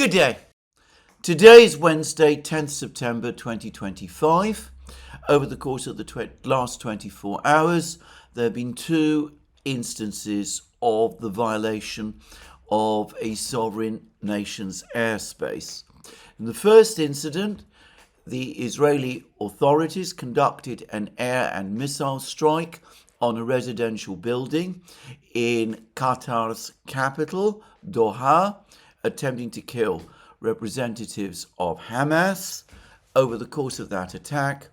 Good day. Today is Wednesday, 10th September 2025. Over the course of the last 24 hours, there have been two instances of the violation of a sovereign nation's airspace. In the first incident, the Israeli authorities conducted an air and missile strike on a residential building in Qatar's capital, Doha, attempting to kill representatives of Hamas. Over the course of that attack,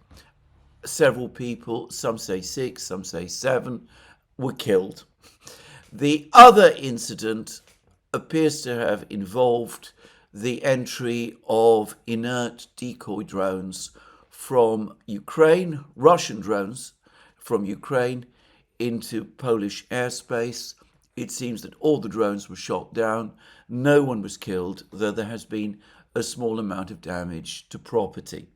several people, some say 6, some say 7, were killed. The other incident appears to have involved the entry of inert decoy drones from Ukraine, Russian drones from Ukraine, into Polish airspace. It seems that all the drones were shot down. No one was killed, though there has been a small amount of damage to property.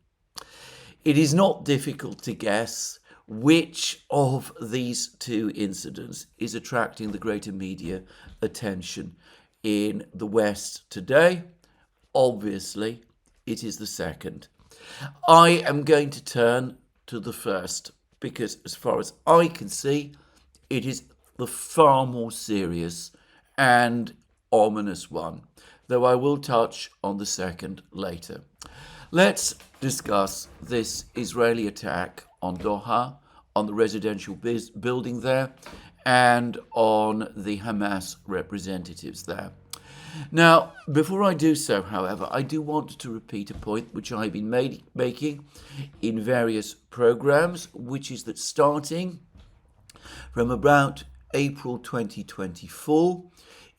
It is not difficult to guess which of these two incidents is attracting the greater media attention in the West today. Obviously, it is the second. I am going to turn to the first because, as far as I can see, it is the far more serious and ominous one, though I will touch on the second later. Let's discuss this Israeli attack on Doha, on the residential building there, and on the Hamas representatives there. Now, before I do so, however, I do want to repeat a point which I've been making in various programs, which is that starting from about April 2024,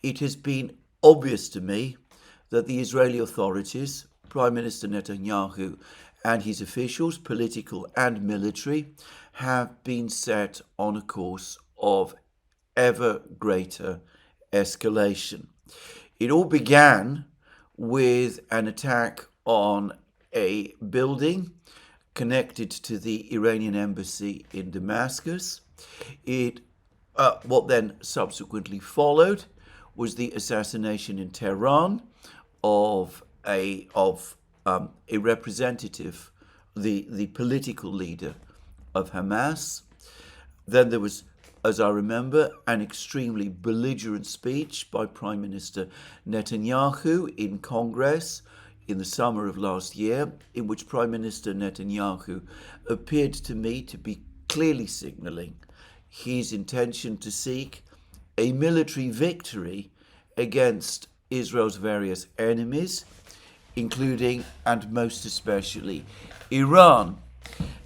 it has been obvious to me that the Israeli authorities, Prime Minister Netanyahu and his officials, political and military, have been set on a course of ever greater escalation. It all began with an attack on a building connected to the Iranian embassy in Damascus. What then subsequently followed was the assassination in Tehran of a representative, the political leader of Hamas. Then there was, as I remember, an extremely belligerent speech by Prime Minister Netanyahu in Congress in the summer of last year, in which Prime Minister Netanyahu appeared to me to be clearly signalling his intention to seek a military victory against Israel's various enemies, including and most especially Iran.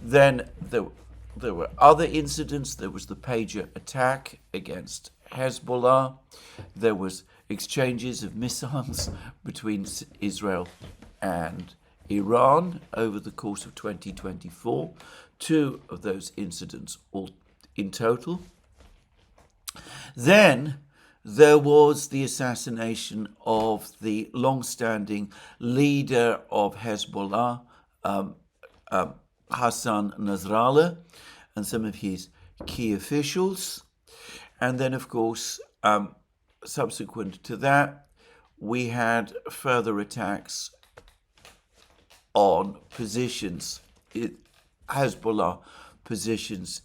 Then there were other incidents. There was the pager attack against Hezbollah. There was exchanges of missiles between Israel and Iran over the course of 2024. 2 of those incidents all in total. Then there was the assassination of the long-standing leader of Hezbollah, Hassan Nasrallah, and some of his key officials. And then, of course, subsequent to that, we had further attacks on positions, Hezbollah positions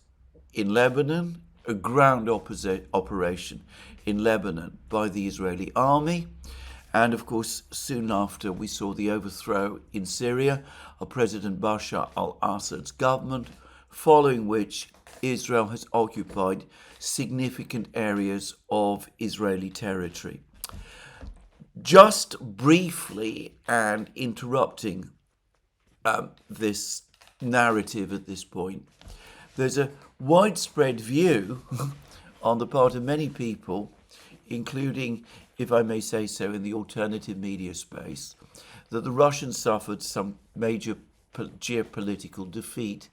in Lebanon, a ground operation in Lebanon by the Israeli army. And of course, soon after, we saw the overthrow in Syria of President Bashar al-Assad's government, following which Israel has occupied significant areas of Israeli territory. Just briefly, and interrupting this narrative at this point, there's a widespread view on the part of many people, including, if I may say so, in the alternative media space, that the Russians suffered some major geopolitical defeat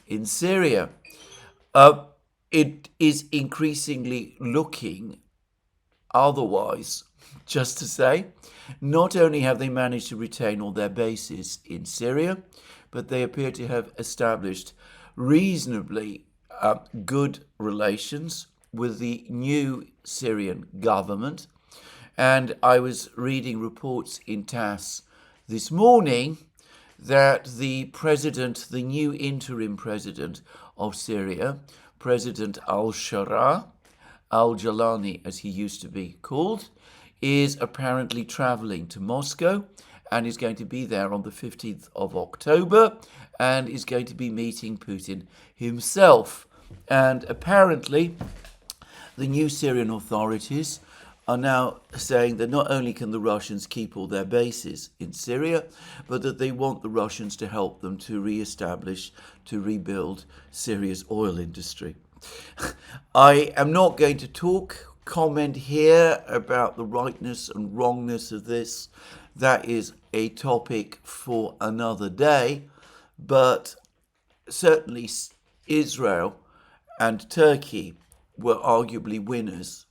in Syria. It is increasingly looking otherwise, just to say. Not only have they managed to retain all their bases in Syria, but they appear to have established reasonably good relations with the new Syrian government. And I was reading reports in TASS this morning that the new interim president of Syria, President al-Jalani, as he used to be called, is apparently traveling to Moscow and is going to be there on the 15th of October and is going to be meeting Putin himself. And apparently the new Syrian authorities are now saying that not only can the Russians keep all their bases in Syria, but that they want the Russians to help them to rebuild Syria's oil industry. I am not going to comment here about the rightness and wrongness of this. That is a topic for another day, but certainly Israel and Turkey were arguably winners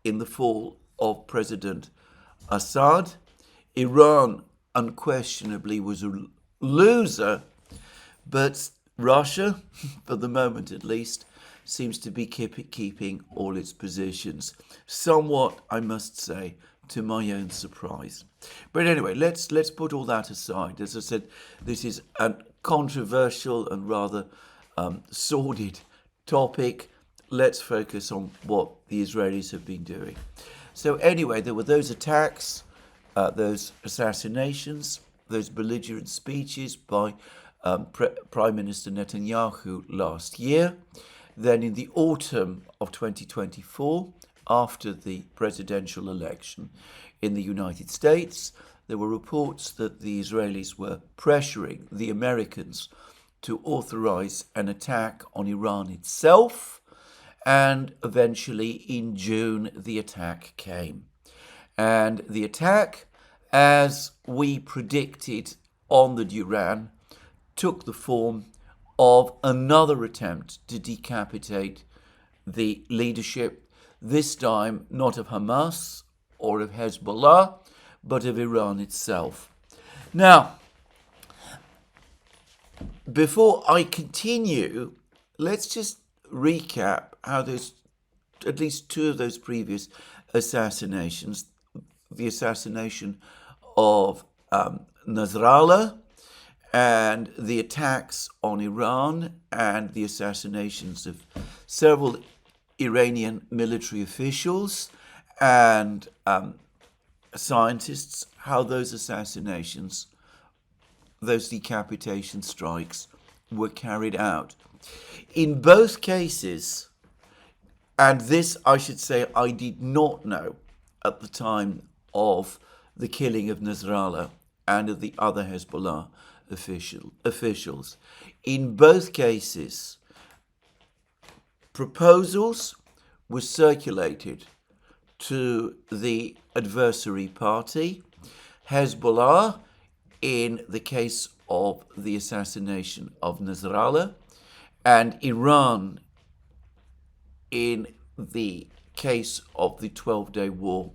in the fall of President Assad. Iran unquestionably was a loser, but Russia, for the moment at least, seems to be keeping all its positions. Somewhat, I must say, to my own surprise. But anyway, let's put all that aside. As I said, this is a controversial and rather sordid topic. Let's focus on what the Israelis have been doing. So anyway, there were those attacks, those assassinations, those belligerent speeches by Prime Minister Netanyahu last year. Then in the autumn of 2024, after the presidential election in the United States, there were reports that the Israelis were pressuring the Americans to authorize an attack on Iran itself. And eventually in June, the attack came. And the attack, as we predicted on the Duran, took the form of another attempt to decapitate the leadership, this time not of Hamas or of Hezbollah, but of Iran itself. Now, before I continue, let's just recap how there's at least two of those previous assassinations, the assassination of Nasrallah and the attacks on Iran and the assassinations of several Iranian military officials and scientists, how those assassinations, those decapitation strikes were carried out. In both cases, and this I should say I did not know at the time of the killing of Nasrallah and of the other Hezbollah officials, in both cases, proposals were circulated to the adversary party, Hezbollah, in the case of the assassination of Nasrallah, and Iran in the case of the 12-day war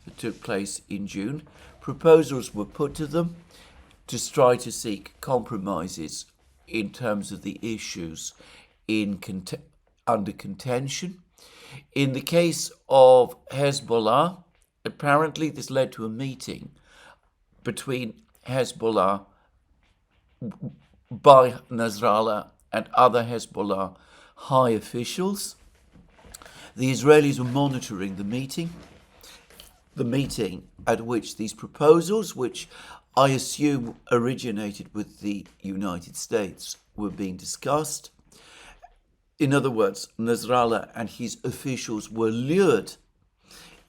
that took place in June. Proposals were put to them to try to seek compromises in terms of the issues under contention. In the case of Hezbollah, apparently this led to a meeting between Hezbollah by Nasrallah and other Hezbollah high officials. The Israelis were monitoring the meeting at which these proposals, which I assume originated with the United States, were being discussed. In other words, Nasrallah and his officials were lured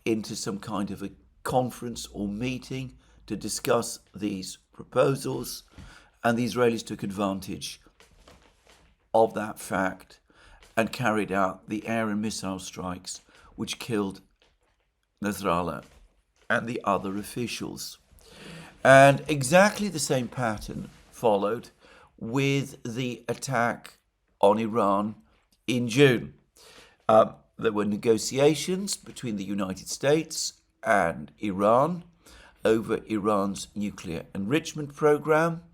into some kind of a conference or meeting to discuss these proposals, and the Israelis took advantage of that fact and carried out the air and missile strikes which killed Nasrallah and the other officials. And exactly the same pattern followed with the attack on Iran in June. There were negotiations between the United States and Iran over Iran's nuclear enrichment program.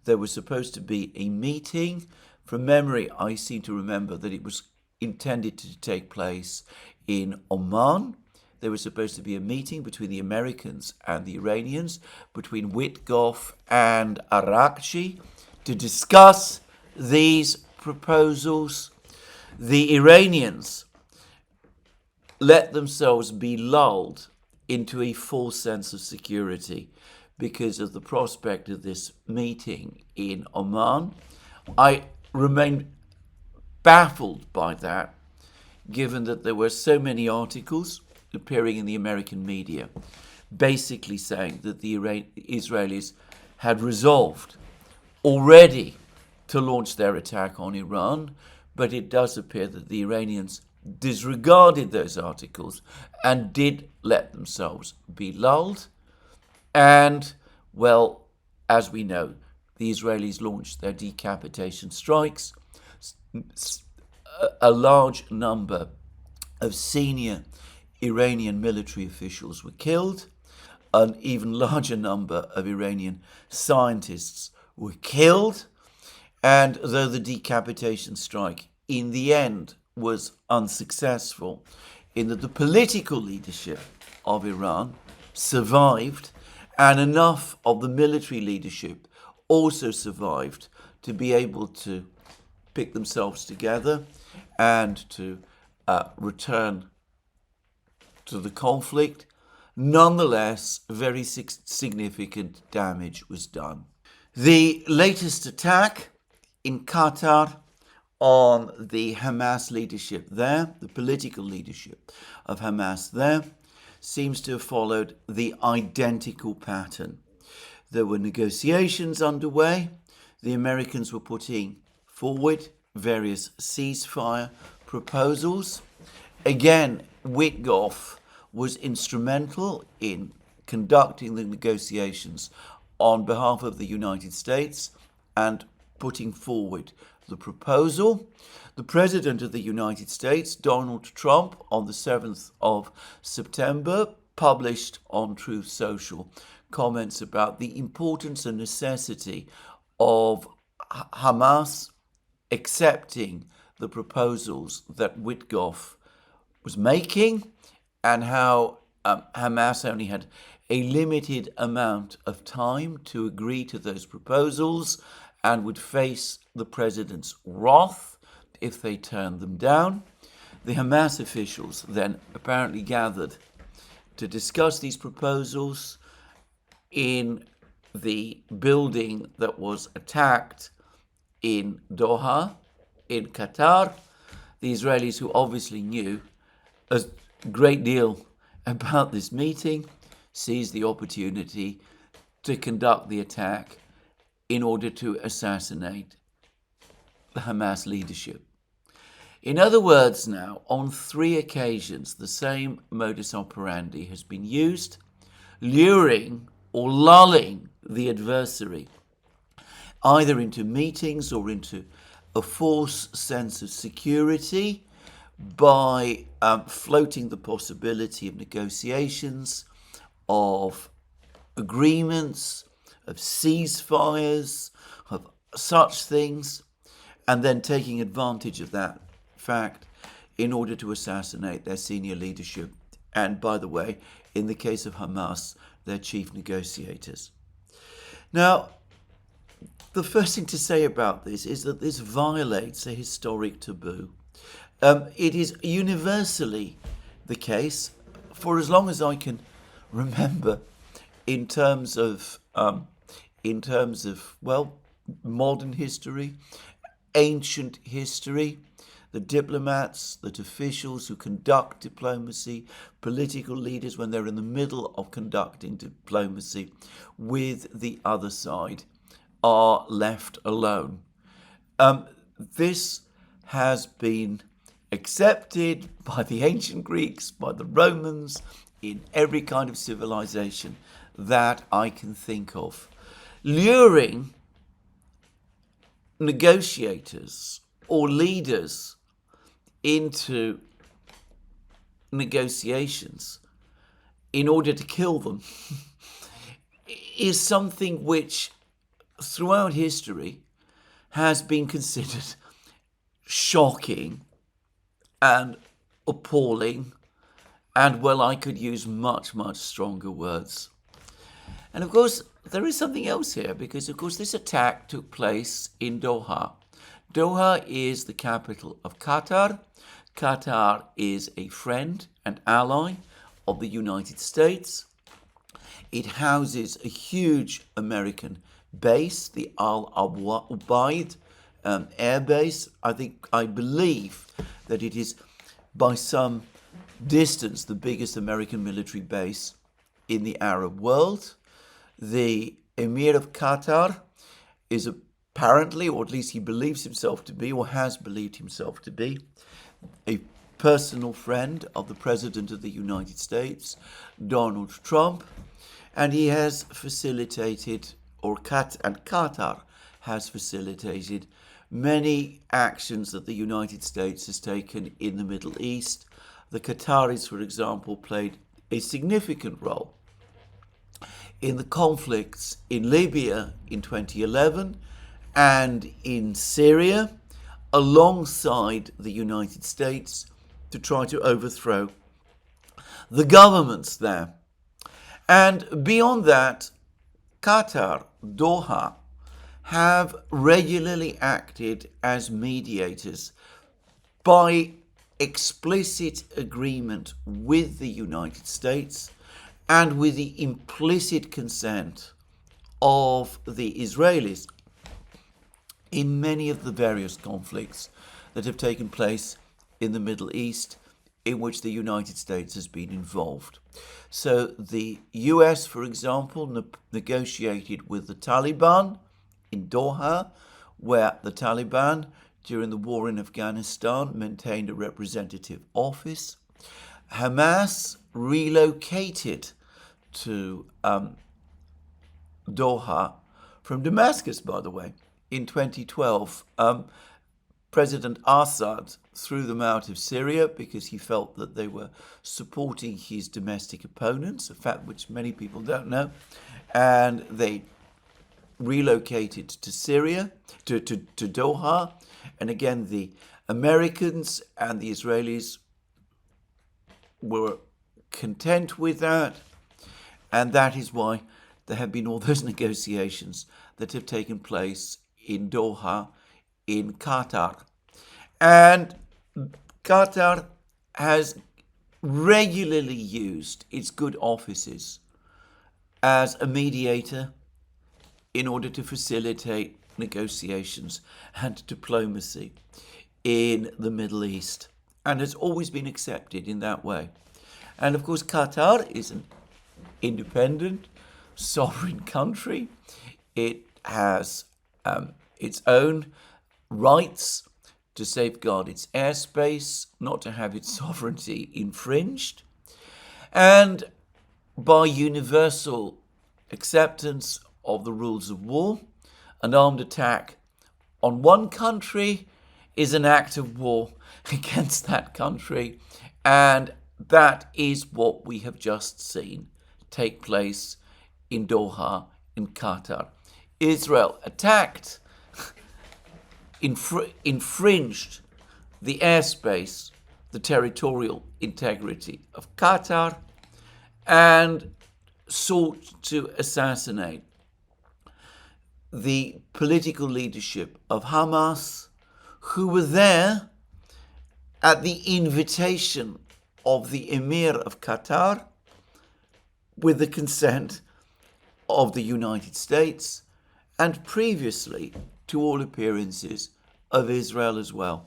There was supposed to be a meeting. From memory, I seem to remember that it was intended to take place in Oman. there was supposed to be a meeting between the Americans and the Iranians, between Witkoff and Arakchi, to discuss these proposals. The Iranians let themselves be lulled into a false sense of security because of the prospect of this meeting in Oman. I remain baffled by that, given that there were so many articles appearing in the American media basically saying that the Israelis had resolved already to launch their attack on Iran, but it does appear that the Iranians disregarded those articles and did let themselves be lulled. And, well, as we know, the Israelis launched their decapitation strikes. A large number of senior Iranian military officials were killed. An even larger number of Iranian scientists were killed. And though the decapitation strike in the end was unsuccessful, in that the political leadership of Iran survived, and enough of the military leadership also survived to be able to pick themselves together and to return to the conflict. Nonetheless, very significant damage was done. The latest attack in Qatar on the Hamas leadership there, the political leadership of Hamas there, seems to have followed the identical pattern. There were negotiations underway. The Americans were putting forward various ceasefire proposals. Again, Witkoff was instrumental in conducting the negotiations on behalf of the United States and putting forward the proposal. The President of the United States, Donald Trump, on the 7th of September, published on Truth Social comments about the importance and necessity of Hamas accepting the proposals that Witkoff was making, and how Hamas only had a limited amount of time to agree to those proposals and would face the president's wrath if they turned them down. The Hamas officials then apparently gathered to discuss these proposals in the building that was attacked in Doha, in Qatar. The Israelis, who obviously knew a great deal about this meeting, seized the opportunity to conduct the attack in order to assassinate the Hamas leadership. In other words, now, on 3 occasions, the same modus operandi has been used, luring or lulling the adversary either into meetings or into a false sense of security by floating the possibility of negotiations, of agreements, of ceasefires, of such things, and then taking advantage of that fact in order to assassinate their senior leadership, and, by the way, in the case of Hamas, their chief negotiators. Now, the first thing to say about this is that this violates a historic taboo. It is universally the case, for as long as I can remember, in terms of modern history, ancient history, the diplomats, the officials who conduct diplomacy, political leaders when they're in the middle of conducting diplomacy with the other side, are left alone. This has been accepted by the ancient Greeks, by the Romans, in every kind of civilization that I can think of. Luring negotiators or leaders into negotiations in order to kill them is something which throughout history has been considered shocking and appalling And well, I could use much, much stronger words. And of course, there is something else here, because of course this attack took place in Doha. Doha is the capital of Qatar. Qatar is a friend and ally of the United States. It houses a huge American base, the Al Ubaid air base. I believe that it is by some distance the biggest American military base in the Arab world. The Emir of Qatar is apparently, or at least he believes himself to be, or has believed himself to be, a personal friend of the President of the United States, Donald Trump, and he has facilitated, Qatar has facilitated many actions that the United States has taken in the Middle East. The Qataris, for example, played a significant role in the conflicts in Libya in 2011 and in Syria, alongside the United States, to try to overthrow the governments there. And beyond that, Qatar, Doha, have regularly acted as mediators by explicit agreement with the United States and with the implicit consent of the Israelis in many of the various conflicts that have taken place in the Middle East in which the United States has been involved. So the US, for example, negotiated with the Taliban in Doha, where the Taliban, during the war in Afghanistan, maintained a representative office. Hamas relocated to Doha from Damascus, by the way, in 2012. President Assad threw them out of Syria because he felt that they were supporting his domestic opponents, a fact which many people don't know, and they relocated to Syria, to Doha, and again the Americans and the Israelis were content with that, and that is why there have been all those negotiations that have taken place in Doha, in Qatar. And Qatar has regularly used its good offices as a mediator in order to facilitate negotiations and diplomacy in the Middle East, and has always been accepted in that way. And of course, Qatar is an independent, sovereign country. It has its own rights to safeguard its airspace, not to have its sovereignty infringed. And by universal acceptance of the rules of war, an armed attack on one country is an act of war against that country. And that is what we have just seen take place in Doha, in Qatar. Israel attacked, infringed the airspace, the territorial integrity of Qatar, and sought to assassinate the political leadership of Hamas, who were there at the invitation of the Emir of Qatar, with the consent of the United States, and previously, to all appearances, of Israel as well.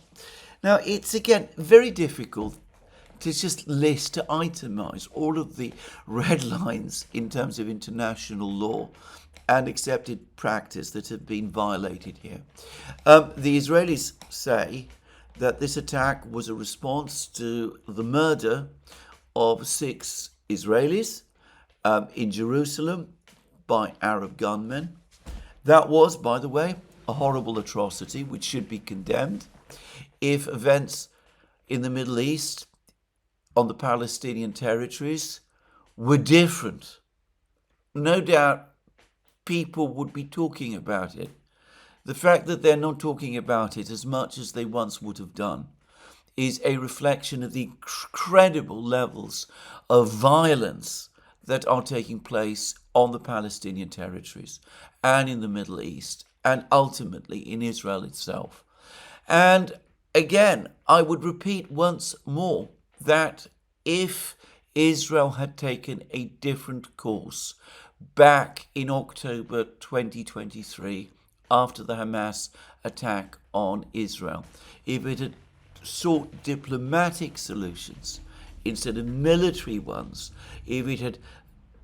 Now, it's again very difficult to just list, to itemize all of the red lines in terms of international law and accepted practice that have been violated here. The Israelis say that this attack was a response to the murder of 6 Israelis in Jerusalem by Arab gunmen. That was, by the way, a horrible atrocity which should be condemned. If events in the Middle East, on the Palestinian territories, were different, no doubt people would be talking about it. The fact that they're not talking about it as much as they once would have done is a reflection of the incredible levels of violence that are taking place on the Palestinian territories and in the Middle East and ultimately in Israel itself. And again, I would repeat once more that if Israel had taken a different course back in October 2023 after the Hamas attack on Israel, if it had sought diplomatic solutions instead of military ones, if it had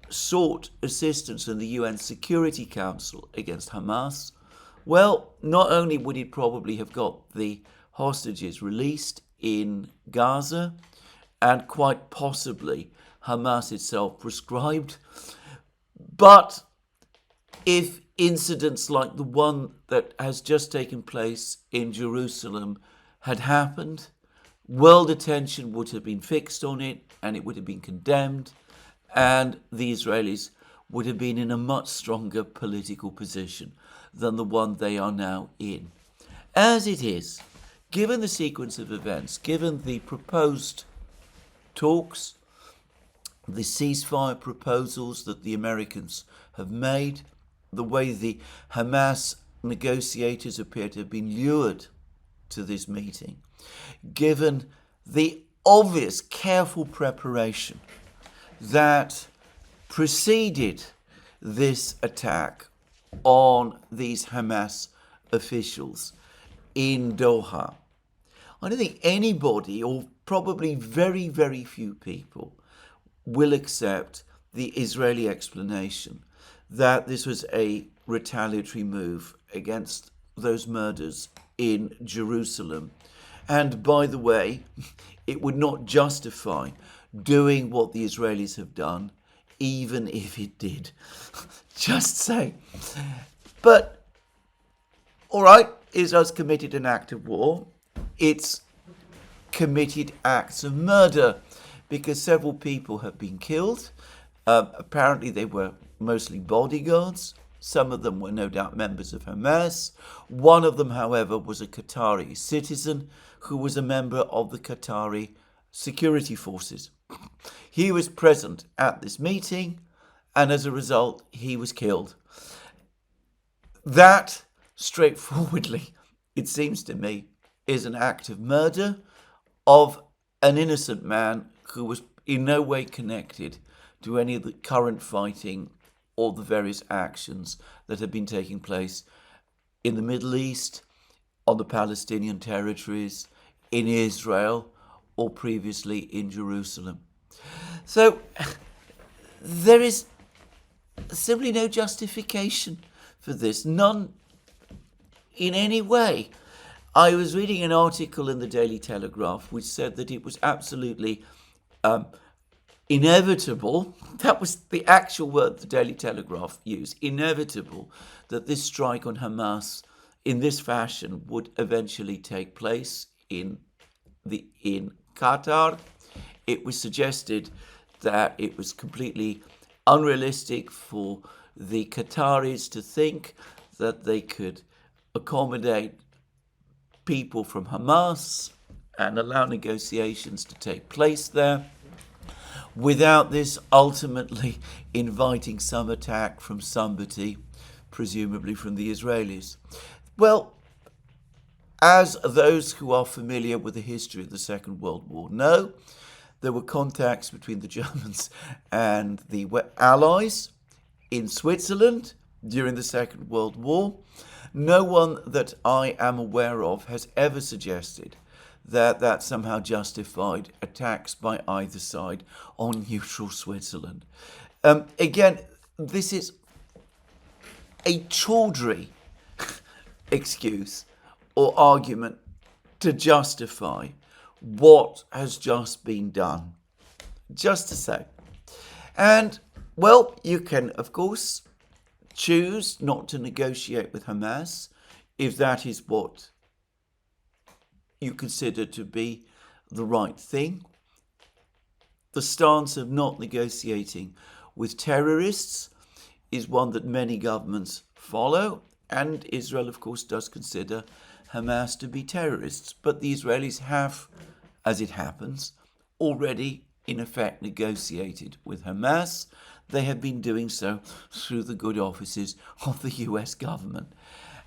sought assistance in the UN Security Council against Hamas, well, not only would it probably have got the hostages released in Gaza, and quite possibly Hamas itself proscribed, but if incidents like the one that has just taken place in Jerusalem had happened, world attention would have been fixed on it and it would have been condemned, and the Israelis would have been in a much stronger political position than the one they are now in. As it is, given the sequence of events, given the proposed talks, the ceasefire proposals that the Americans have made, the way the Hamas negotiators appear to have been lured to this meeting, given the obvious careful preparation that preceded this attack on these Hamas officials in Doha, I don't think anybody, or probably very, very few people, will accept the Israeli explanation that this was a retaliatory move against those murders in Jerusalem. And by the way, it would not justify doing what the Israelis have done, even if it did. Just say. But, all right, Israel's committed an act of war. It's committed acts of murder because several people have been killed. Apparently they were mostly bodyguards. Some of them were no doubt members of Hamas. One of them, however, was a Qatari citizen who was a member of the Qatari security forces. He was present at this meeting, and as a result, he was killed. That, straightforwardly, it seems to me, is an act of murder of an innocent man who was in no way connected to any of the current fighting or the various actions that have been taking place in the Middle East, on the Palestinian territories, in Israel, or previously in Jerusalem. So there is simply no justification for this, none in any way. I was reading an article in the Daily Telegraph which said that it was absolutely inevitable, that was the actual word the Daily Telegraph used, inevitable, that this strike on Hamas in this fashion would eventually take place in Qatar. It was suggested that it was completely unrealistic for the Qataris to think that they could accommodate people from Hamas and allow negotiations to take place there without this ultimately inviting some attack from somebody, presumably from the Israelis. Well, as those who are familiar with the history of the Second World War know, there were contacts between the Germans and the Allies in Switzerland during the Second World War. No one that I am aware of has ever suggested that that somehow justified attacks by either side on neutral Switzerland. Again, this is a tawdry excuse or argument to justify what has just been done. Just to say. And, well, you can, of course, choose not to negotiate with Hamas if that is what you consider to be the right thing. The stance of not negotiating with terrorists is one that many governments follow, and Israel, of course, does consider Hamas to be terrorists. But the Israelis have as it happens, already in effect negotiated with Hamas. They have been doing so through the good offices of the US government.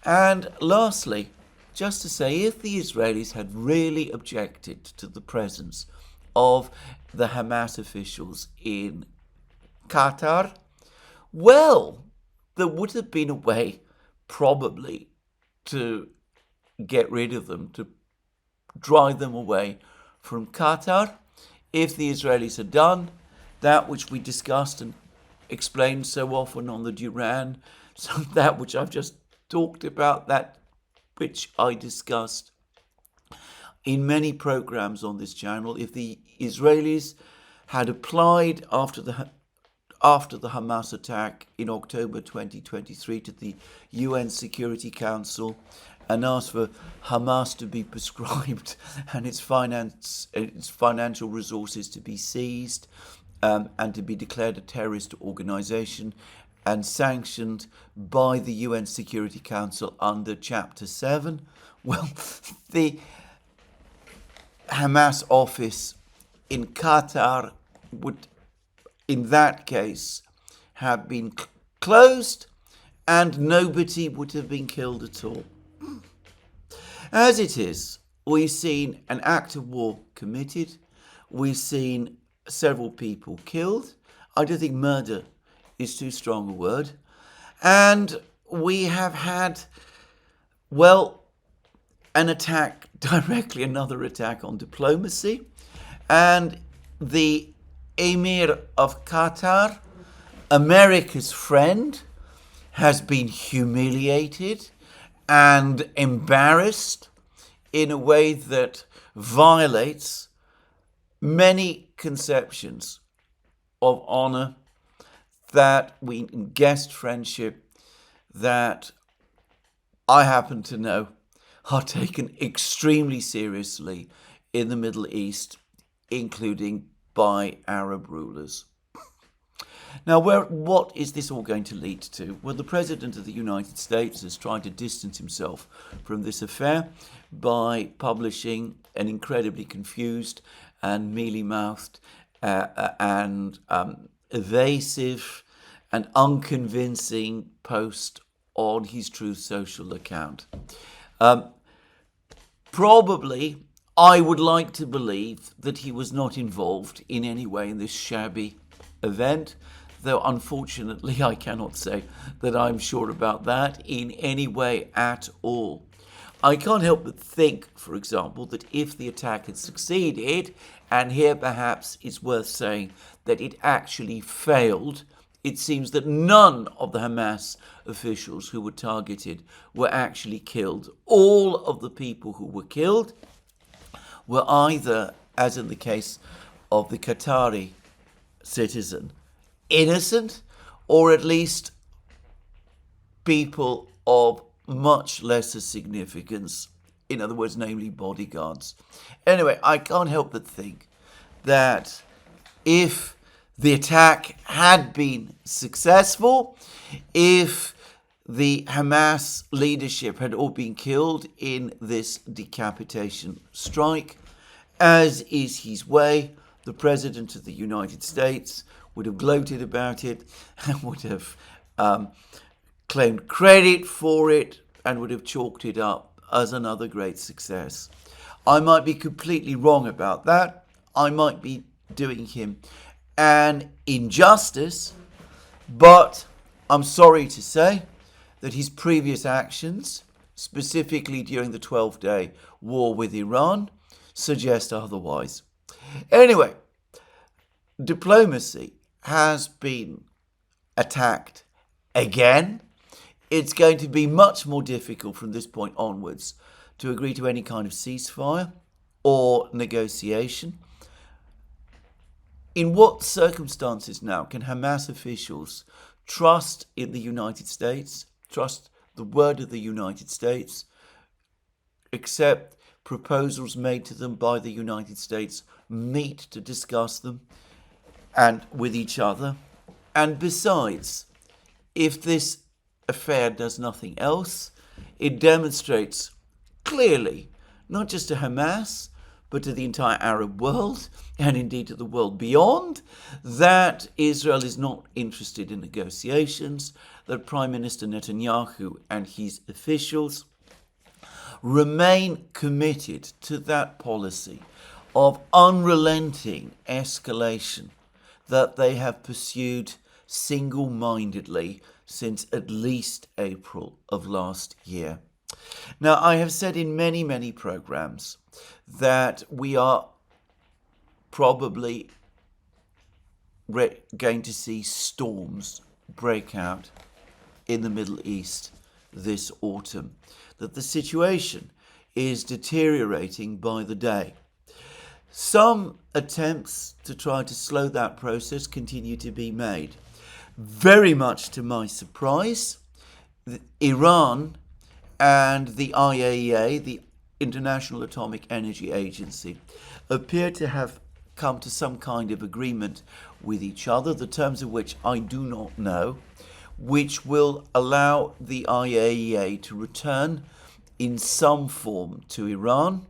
And lastly, just to say, if the Israelis had really objected to the presence of the Hamas officials in Qatar, well, there would have been a way probably to get rid of them, to drive them away from Qatar. If the Israelis had done that which we discussed and explained so often on the Duran, so that which I've just talked about, that which I discussed in many programs on this channel, if the Israelis had applied after the Hamas attack in October 2023 to the UN Security Council and asked for Hamas to be proscribed and its financial resources to be seized and to be declared a terrorist organization and sanctioned by the UN Security Council under Chapter 7, well, the Hamas office in Qatar would, in that case, have been closed and nobody would have been killed at all. As it is, we've seen an act of war committed. We've seen several people killed. I don't think murder is too strong a word. And we have had, well, an attack directly, another attack on diplomacy. And the Emir of Qatar, America's friend, has been humiliated and embarrassed in a way that violates many conceptions of honor, that we guest friendship, that I happen to know are taken extremely seriously in the Middle East, including by Arab rulers. Now, what is this all going to lead to? Well, the President of the United States has tried to distance himself from this affair by publishing an incredibly confused and mealy-mouthed and evasive and unconvincing post on his Truth Social account. Probably, I would like to believe that he was not involved in any way in this shabby event, though unfortunately I cannot say that I'm sure about that in any way at all. I can't help but think, for example, that if the attack had succeeded, and here perhaps it's worth saying that it actually failed, it seems that none of the Hamas officials who were targeted were actually killed. All of the people who were killed were either, as in the case of the Qatari citizen, innocent, or at least people of much lesser significance, in other words, namely bodyguards. Anyway, I can't help but think that if the attack had been successful, if the Hamas leadership had all been killed in this decapitation strike, as is his way, the President of the United States would have gloated about it and would have claimed credit for it and would have chalked it up as another great success. I might be completely wrong about that. I might be doing him an injustice, but I'm sorry to say that his previous actions, specifically during the 12-day war with Iran, suggest otherwise. Anyway, diplomacy has been attacked again. It's going to be much more difficult from this point onwards to agree to any kind of ceasefire or negotiation. In what circumstances now can Hamas officials trust in the United States, trust the word of the United States, accept proposals made to them by the United States, meet to discuss them and with each other? And besides, if this affair does nothing else, it demonstrates clearly, not just to Hamas, but to the entire Arab world, and indeed to the world beyond, that Israel is not interested in negotiations, that Prime Minister Netanyahu and his officials remain committed to that policy of unrelenting escalation that they have pursued single-mindedly since at least April of last year. Now, I have said in many, many programs that we are probably going to see storms break out in the Middle East this autumn, that the situation is deteriorating by the day. Some attempts to try to slow that process continue to be made. Very much to my surprise, Iran and the IAEA, the International Atomic Energy Agency, appear to have come to some kind of agreement with each other, the terms of which I do not know, which will allow the IAEA to return in some form to Iran,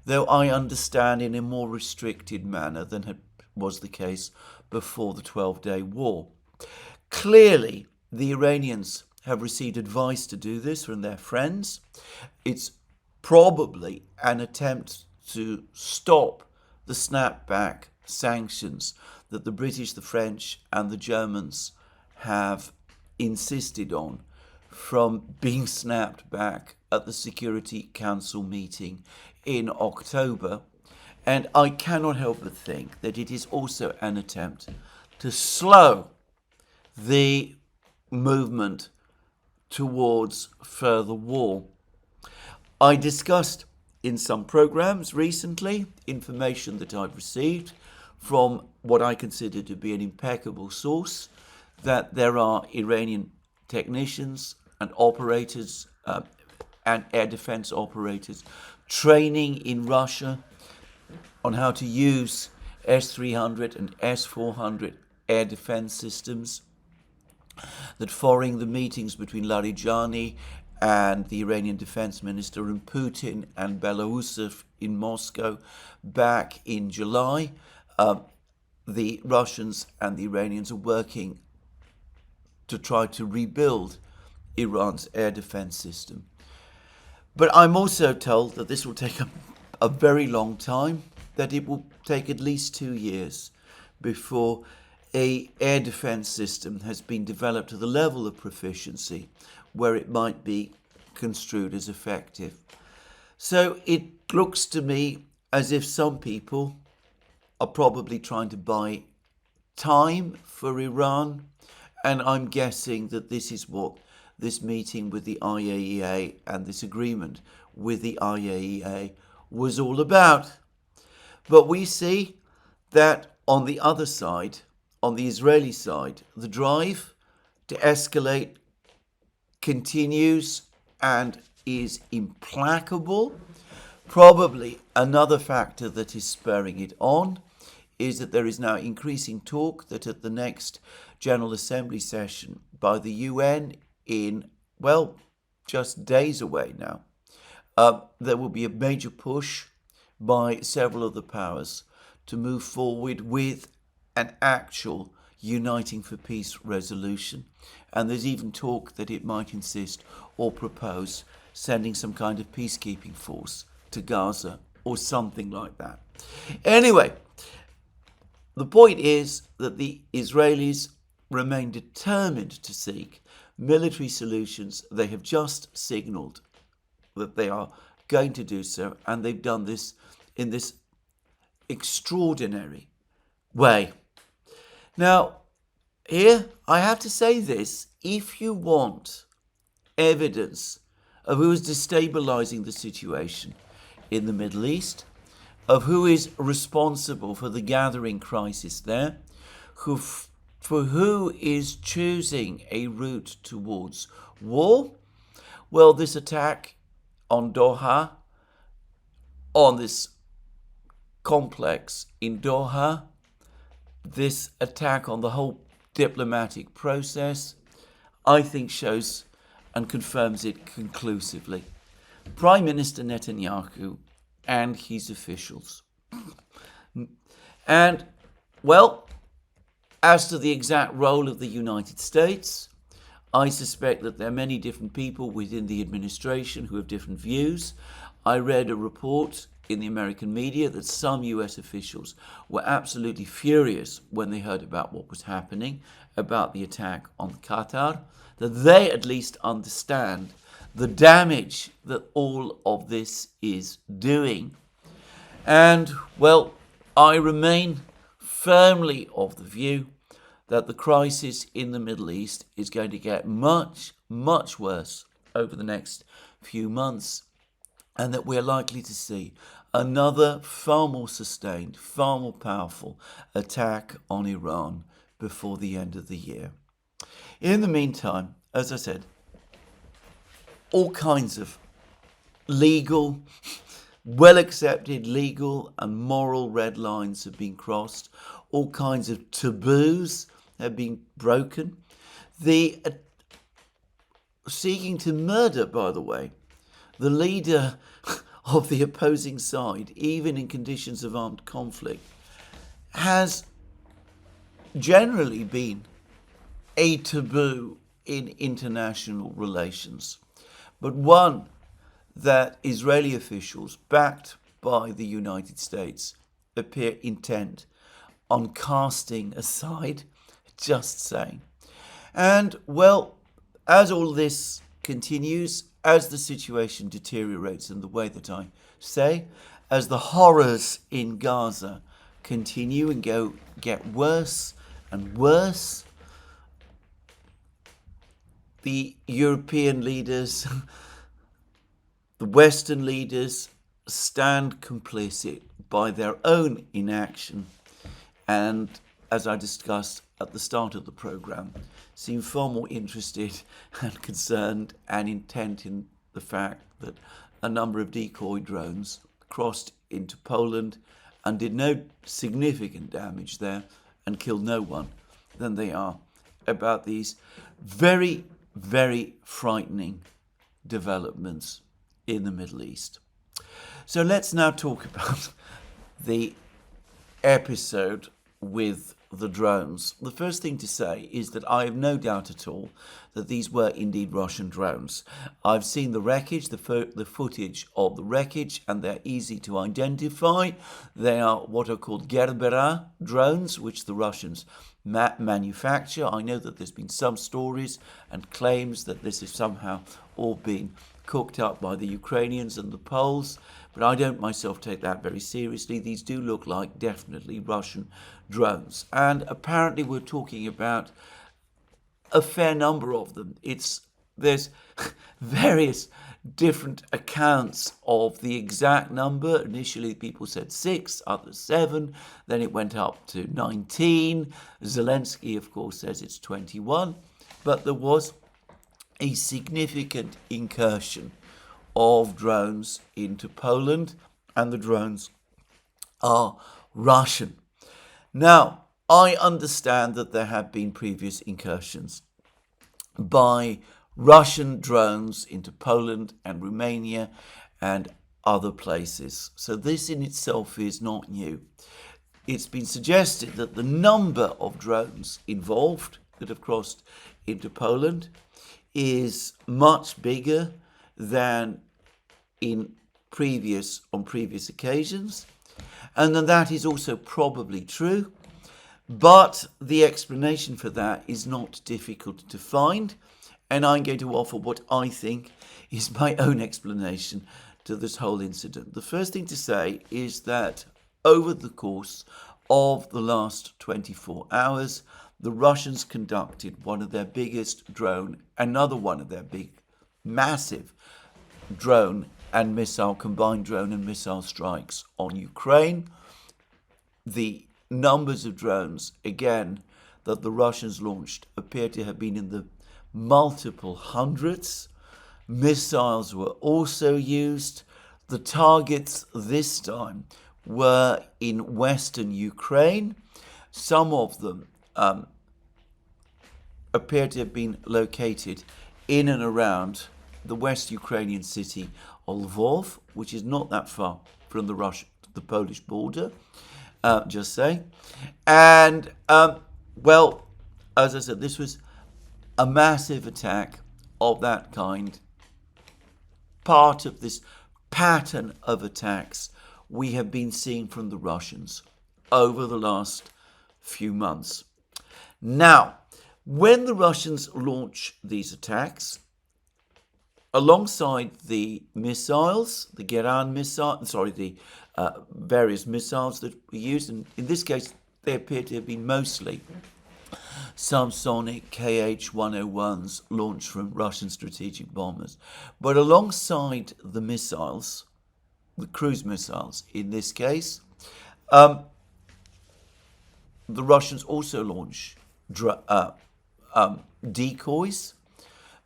though I understand in a more restricted manner than was the case before the 12-day war. Clearly, the Iranians have received advice to do this from their friends. It's probably an attempt to stop the snapback sanctions that the British, the French, and the Germans have insisted on from being snapped back at the Security Council meeting in October. And I cannot help but think that it is also an attempt to slow the movement towards further war. I discussed in some programs recently information that I've received from what I consider to be an impeccable source, that there are Iranian technicians and operators and air defense operators training in Russia on how to use S-300 and S-400 air defense systems, that following the meetings between Larijani and the Iranian defense minister and Putin and Belousov in Moscow back in July, the Russians and the Iranians are working to try to rebuild Iran's air defense system. But I'm also told that this will take a very long time, that it will take at least 2 years before an air defense system has been developed to the level of proficiency where it might be construed as effective. So it looks to me as if some people are probably trying to buy time for Iran, and I'm guessing that this is what this meeting with the IAEA and this agreement with the IAEA was all about. But we see that on the other side, on the Israeli side, the drive to escalate continues and is implacable. Probably another factor that is spurring it on is that there is now increasing talk that at the next General Assembly session by the UN in, well, just days away now, there will be a major push by several of the powers to move forward with an actual Uniting for Peace resolution. And there's even talk that it might insist or propose sending some kind of peacekeeping force to Gaza or something like that. Anyway, the point is that the Israelis remain determined to seek military solutions. They have just signalled that they are going to do so, and they've done this in this extraordinary way. Now, here I have to say this: if you want evidence of who is destabilizing the situation in the Middle East, of who is responsible for the gathering crisis there, for who is choosing a route towards war, well, this attack on Doha, on this complex in Doha, this attack on the whole diplomatic process, I think shows and confirms it conclusively. Prime Minister Netanyahu and his officials. And, well, as to the exact role of the United States, I suspect that there are many different people within the administration who have different views. I read a report in the American media that some US officials were absolutely furious when they heard about what was happening, about the attack on Qatar, that they at least understand the damage that all of this is doing. And, well, I remain firmly of the view that the crisis in the Middle East is going to get much, much worse over the next few months, and that we're likely to see another far more sustained, far more powerful attack on Iran before the end of the year. In the meantime, as I said, all kinds of legal, well-accepted legal and moral red lines have been crossed. All kinds of taboos have been broken. The seeking to murder, by the way, the leader of the opposing side, even in conditions of armed conflict, has generally been a taboo in international relations, but one that Israeli officials, backed by the United States, appear intent on casting aside, just saying. And, well, as all this continues, as the situation deteriorates in the way that I say, as the horrors in Gaza continue and get worse and worse, the European leaders, the Western leaders, stand complicit by their own inaction, and, as I discussed at the start of the programme, seem far more interested and concerned and intent in the fact that a number of decoy drones crossed into Poland and did no significant damage there and killed no one than they are about these very, very frightening developments in the Middle East. So let's now talk about the episode with the drones. The first thing to say is that I have no doubt at all that these were indeed Russian drones. I've seen the wreckage, the footage of the wreckage, and they're easy to identify. They are what are called Gerbera drones, which the Russians manufacture. I know that there's been some stories and claims that this has somehow all been cooked up by the Ukrainians and the Poles, but I don't myself take that very seriously. These do look like definitely Russian drones, and apparently we're talking about a fair number of them. There's various different accounts of the exact number. Initially people said 6, others 7, then it went up to 19. Zelensky, of course, says it's 21, but there was a significant incursion of drones into Poland, and the drones are Russian. Now, I understand that there have been previous incursions by Russian drones into Poland and Romania and other places. So this in itself is not new. It's been suggested that the number of drones involved that have crossed into Poland is much bigger than on previous occasions, and that is also probably true, but the explanation for that is not difficult to find, and I'm going to offer what I think is my own explanation to this whole incident. The first thing to say is that over the course of the last 24 hours, the Russians conducted another one of their big, massive combined drone and missile strikes on Ukraine. The numbers of drones, again, that the Russians launched appear to have been in the multiple hundreds. Missiles were also used. The targets this time were in western Ukraine. Some of them appear to have been located in and around the West Ukrainian city of Lvov, which is not that far from the Polish border, just saying. And, well, as I said, this was a massive attack of that kind, part of this pattern of attacks we have been seeing from the Russians over the last few months. Now, when the Russians launch these attacks, alongside the missiles, the Duran missile, the various missiles that were used, and in this case they appear to have been mostly subsonic Kh-101s launched from Russian strategic bombers. But alongside the missiles, the cruise missiles in this case, the Russians also launch decoys,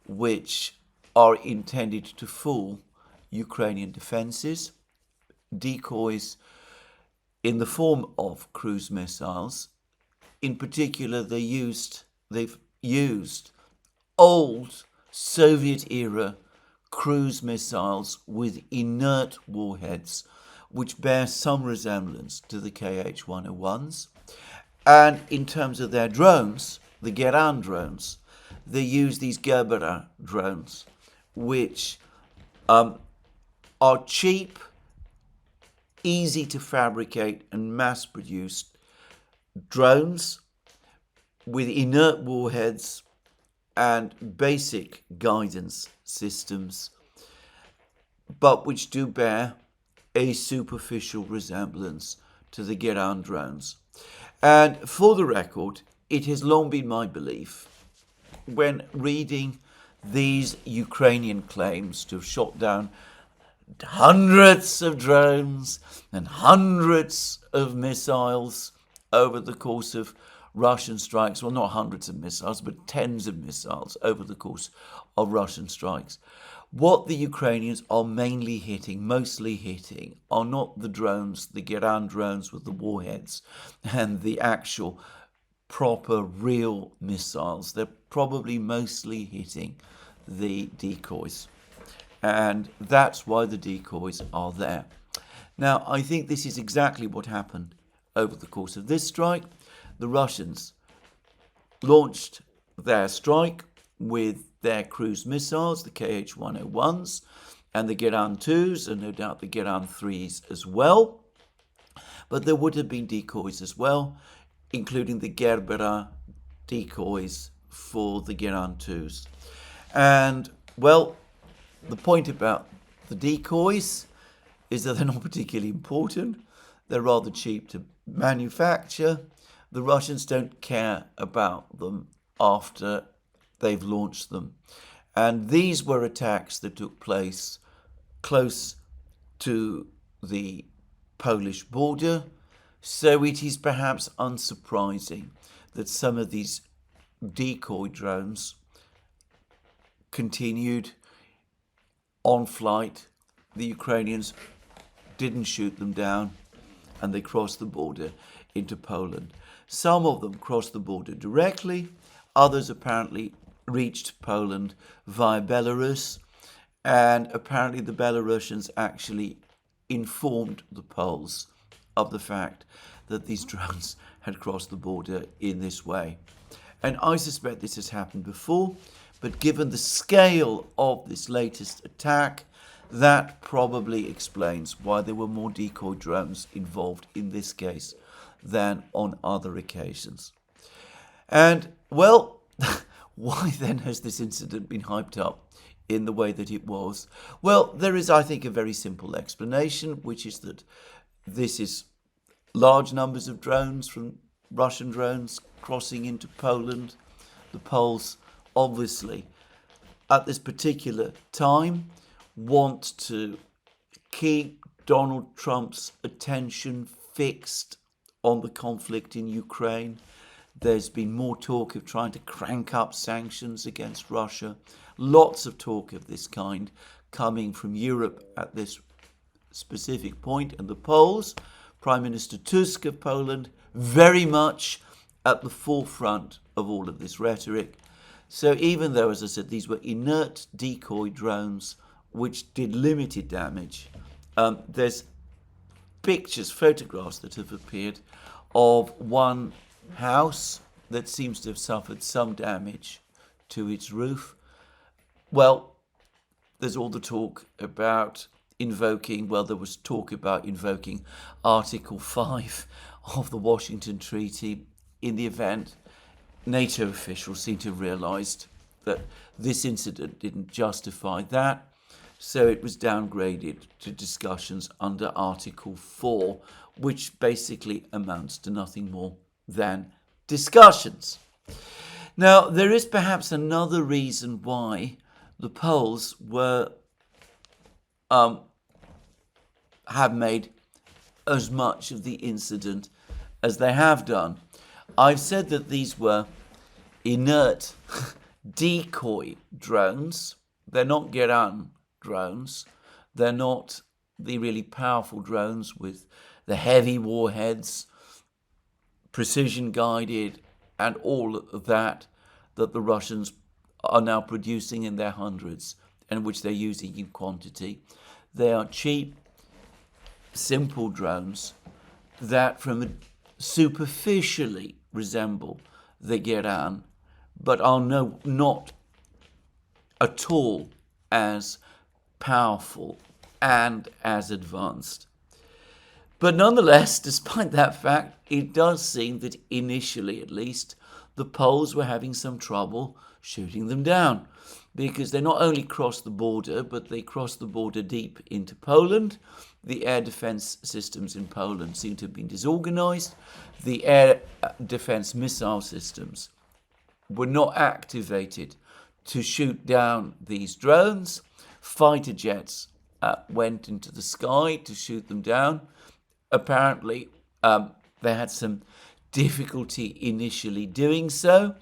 which are intended to fool Ukrainian defenses. Decoys in the form of cruise missiles. In particular, they've used old Soviet-era cruise missiles with inert warheads, which bear some resemblance to the Kh-101s. And in terms of their drones, the Duran drones, they use these Gerbera drones, which are cheap, easy to fabricate and mass-produced drones with inert warheads and basic guidance systems, but which do bear a superficial resemblance to the Duran drones. And for the record, it has long been my belief, when reading these Ukrainian claims to have shot down hundreds of drones and hundreds of missiles over the course of Russian strikes, well, not hundreds of missiles, but tens of missiles over the course of Russian strikes. What the Ukrainians are mostly hitting, are not the drones, the Duran drones with the warheads and the actual proper real missiles. They're probably mostly hitting the decoys. And that's why the decoys are there. Now, I think this is exactly what happened over the course of this strike. The Russians launched their strike with their cruise missiles, the Kh-101s, and the Duran 2s, and no doubt the Duran 3s as well. But there would have been decoys as well, including the Gerbera decoys for the Duran 2s. And, well, the point about the decoys is that they're not particularly important. They're rather cheap to manufacture. The Russians don't care about them after they've launched them. And these were attacks that took place close to the Polish border. So it is perhaps unsurprising that some of these decoy drones continued on flight. The Ukrainians didn't shoot them down, and they crossed the border into Poland. Some of them crossed the border directly, others apparently reached Poland via Belarus, and apparently the Belarusians actually informed the Poles of the fact that these drones had crossed the border in this way. And I suspect this has happened before, but given the scale of this latest attack, that probably explains why there were more decoy drones involved in this case than on other occasions. And, well, why then has this incident been hyped up in the way that it was? Well, there is, I think, a very simple explanation, which is that this is large numbers of drones from Russian drones crossing into Poland. The Poles, obviously, at this particular time, want to keep Donald Trump's attention fixed on the conflict in Ukraine. There's been more talk of trying to crank up sanctions against Russia. Lots of talk of this kind coming from Europe at this specific point. And the Poles, Prime Minister Tusk of Poland, very much at the forefront of all of this rhetoric. So even though, as I said, these were inert decoy drones which did limited damage, there's pictures, photographs that have appeared of one house that seems to have suffered some damage to its roof. Well, there's all the talk about there was talk about invoking Article 5 of the Washington Treaty in the event NATO officials seem to have realised that this incident didn't justify that, so it was downgraded to discussions under Article 4, which basically amounts to nothing more than discussions. Now, there is perhaps another reason why the Poles have made as much of the incident as they have done. I've said that these were inert decoy drones. They're not Duran drones. They're not the really powerful drones with the heavy warheads, precision guided, and all of that the Russians are now producing in their hundreds and which they're using in quantity. They are cheap, simple drones that superficially resemble the Duran, but are not at all as powerful and as advanced. But nonetheless, despite that fact, it does seem that initially, at least, the Poles were having some trouble shooting them down, because they not only crossed the border, but they crossed the border deep into Poland. The air defense systems in Poland seem to have been disorganized. The air defense missile systems were not activated to shoot down these drones. Fighter jets went into the sky to shoot them down. Apparently, they had some difficulty initially doing so.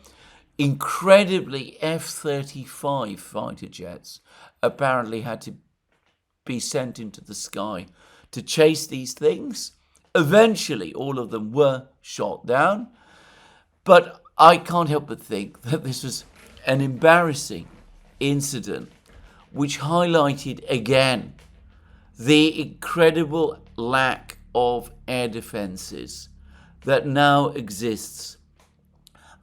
Incredibly, F-35 fighter jets apparently had to be sent into the sky to chase these things. Eventually, all of them were shot down. But I can't help but think that this was an embarrassing incident which highlighted again the incredible lack of air defences that now exists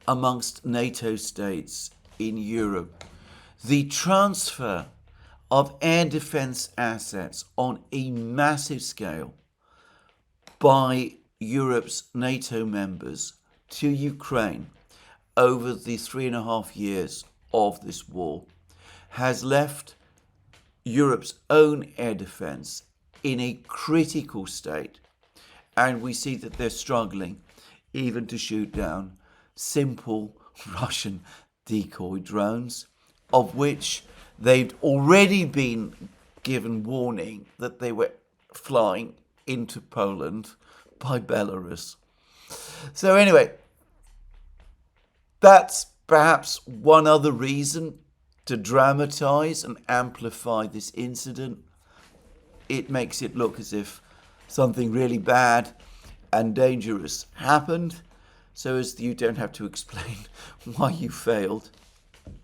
amongst NATO states in Europe. The transfer of air defence assets on a massive scale by Europe's NATO members to Ukraine over the 3.5 years of this war has left Europe's own air defence in a critical state, and we see that they're struggling even to shoot down simple Russian decoy drones, of which they'd already been given warning that they were flying into Poland by Belarus. So anyway, that's perhaps one other reason to dramatize and amplify this incident. It makes it look as if something really bad and dangerous happened, so as you don't have to explain why you failed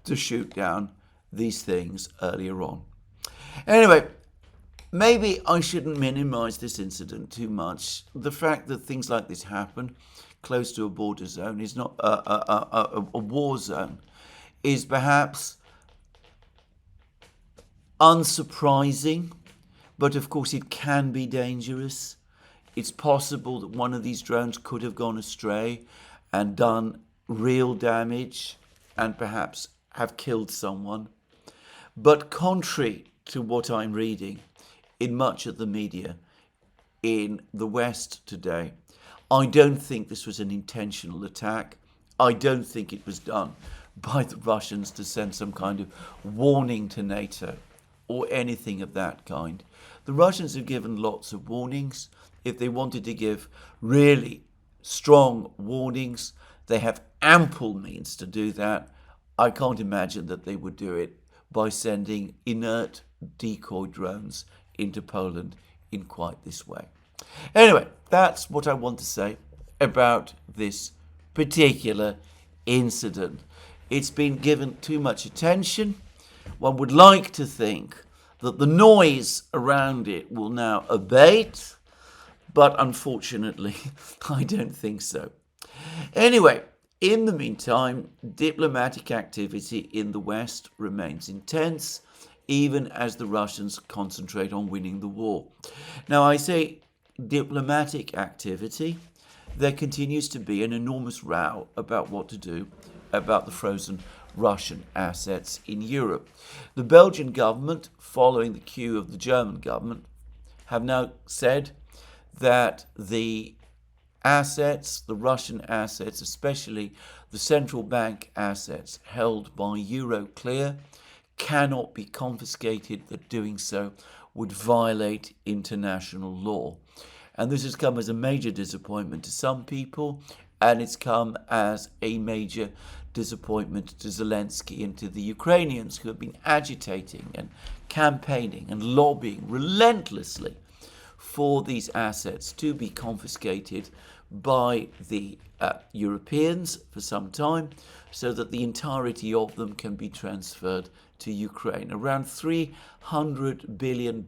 to shoot down these things earlier on. Anyway, maybe I shouldn't minimize this incident too much. The fact that things like this happen close to a border zone is not a war zone, is perhaps unsurprising, but of course it can be dangerous. It's possible that one of these drones could have gone astray and done real damage and perhaps have killed someone. But contrary to what I'm reading in much of the media in the West today, I don't think this was an intentional attack. I don't think it was done by the Russians to send some kind of warning to NATO or anything of that kind. The Russians have given lots of warnings. If they wanted to give really strong warnings, they have ample means to do that. I can't imagine that they would do it by sending inert decoy drones into Poland in quite this way. Anyway, that's what I want to say about this particular incident. It's been given too much attention. One would like to think that the noise around it will now abate, But unfortunately, I don't think so. Anyway, in the meantime, diplomatic activity in the West remains intense, even as the Russians concentrate on winning the war. Now, I say diplomatic activity. There continues to be an enormous row about what to do about the frozen Russian assets in Europe. The Belgian government, following the cue of the German government, have now said that the assets, the Russian assets, especially the central bank assets held by Euroclear, cannot be confiscated, that doing so would violate international law. And this has come as a major disappointment to some people, and it's come as a major disappointment to Zelensky and to the Ukrainians, who have been agitating and campaigning and lobbying relentlessly for these assets to be confiscated by the Europeans for some time, so that the entirety of them can be transferred to Ukraine. Around $300 billion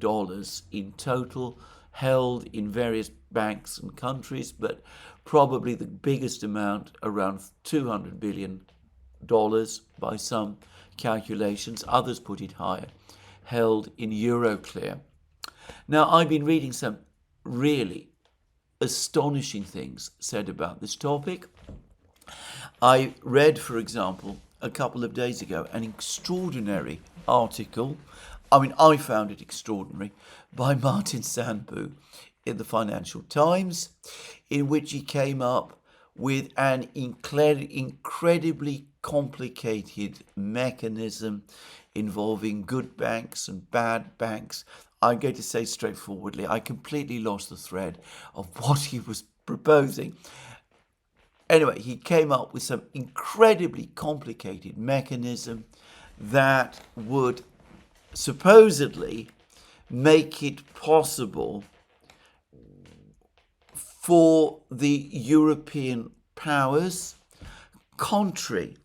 in total, held in various banks and countries, but probably the biggest amount, around $200 billion by some calculations, others put it higher, held in Euroclear. Now, I've been reading some really astonishing things said about this topic. I read, for example, a couple of days ago, an extraordinary article. I found it extraordinary, by Martin Sandbu in the Financial Times, in which he came up with an incredibly complicated mechanism involving good banks and bad banks. I'm going to say straightforwardly, I completely lost the thread of what he was proposing. Anyway, he came up with some incredibly complicated mechanism that would supposedly make it possible for the European powers, contrary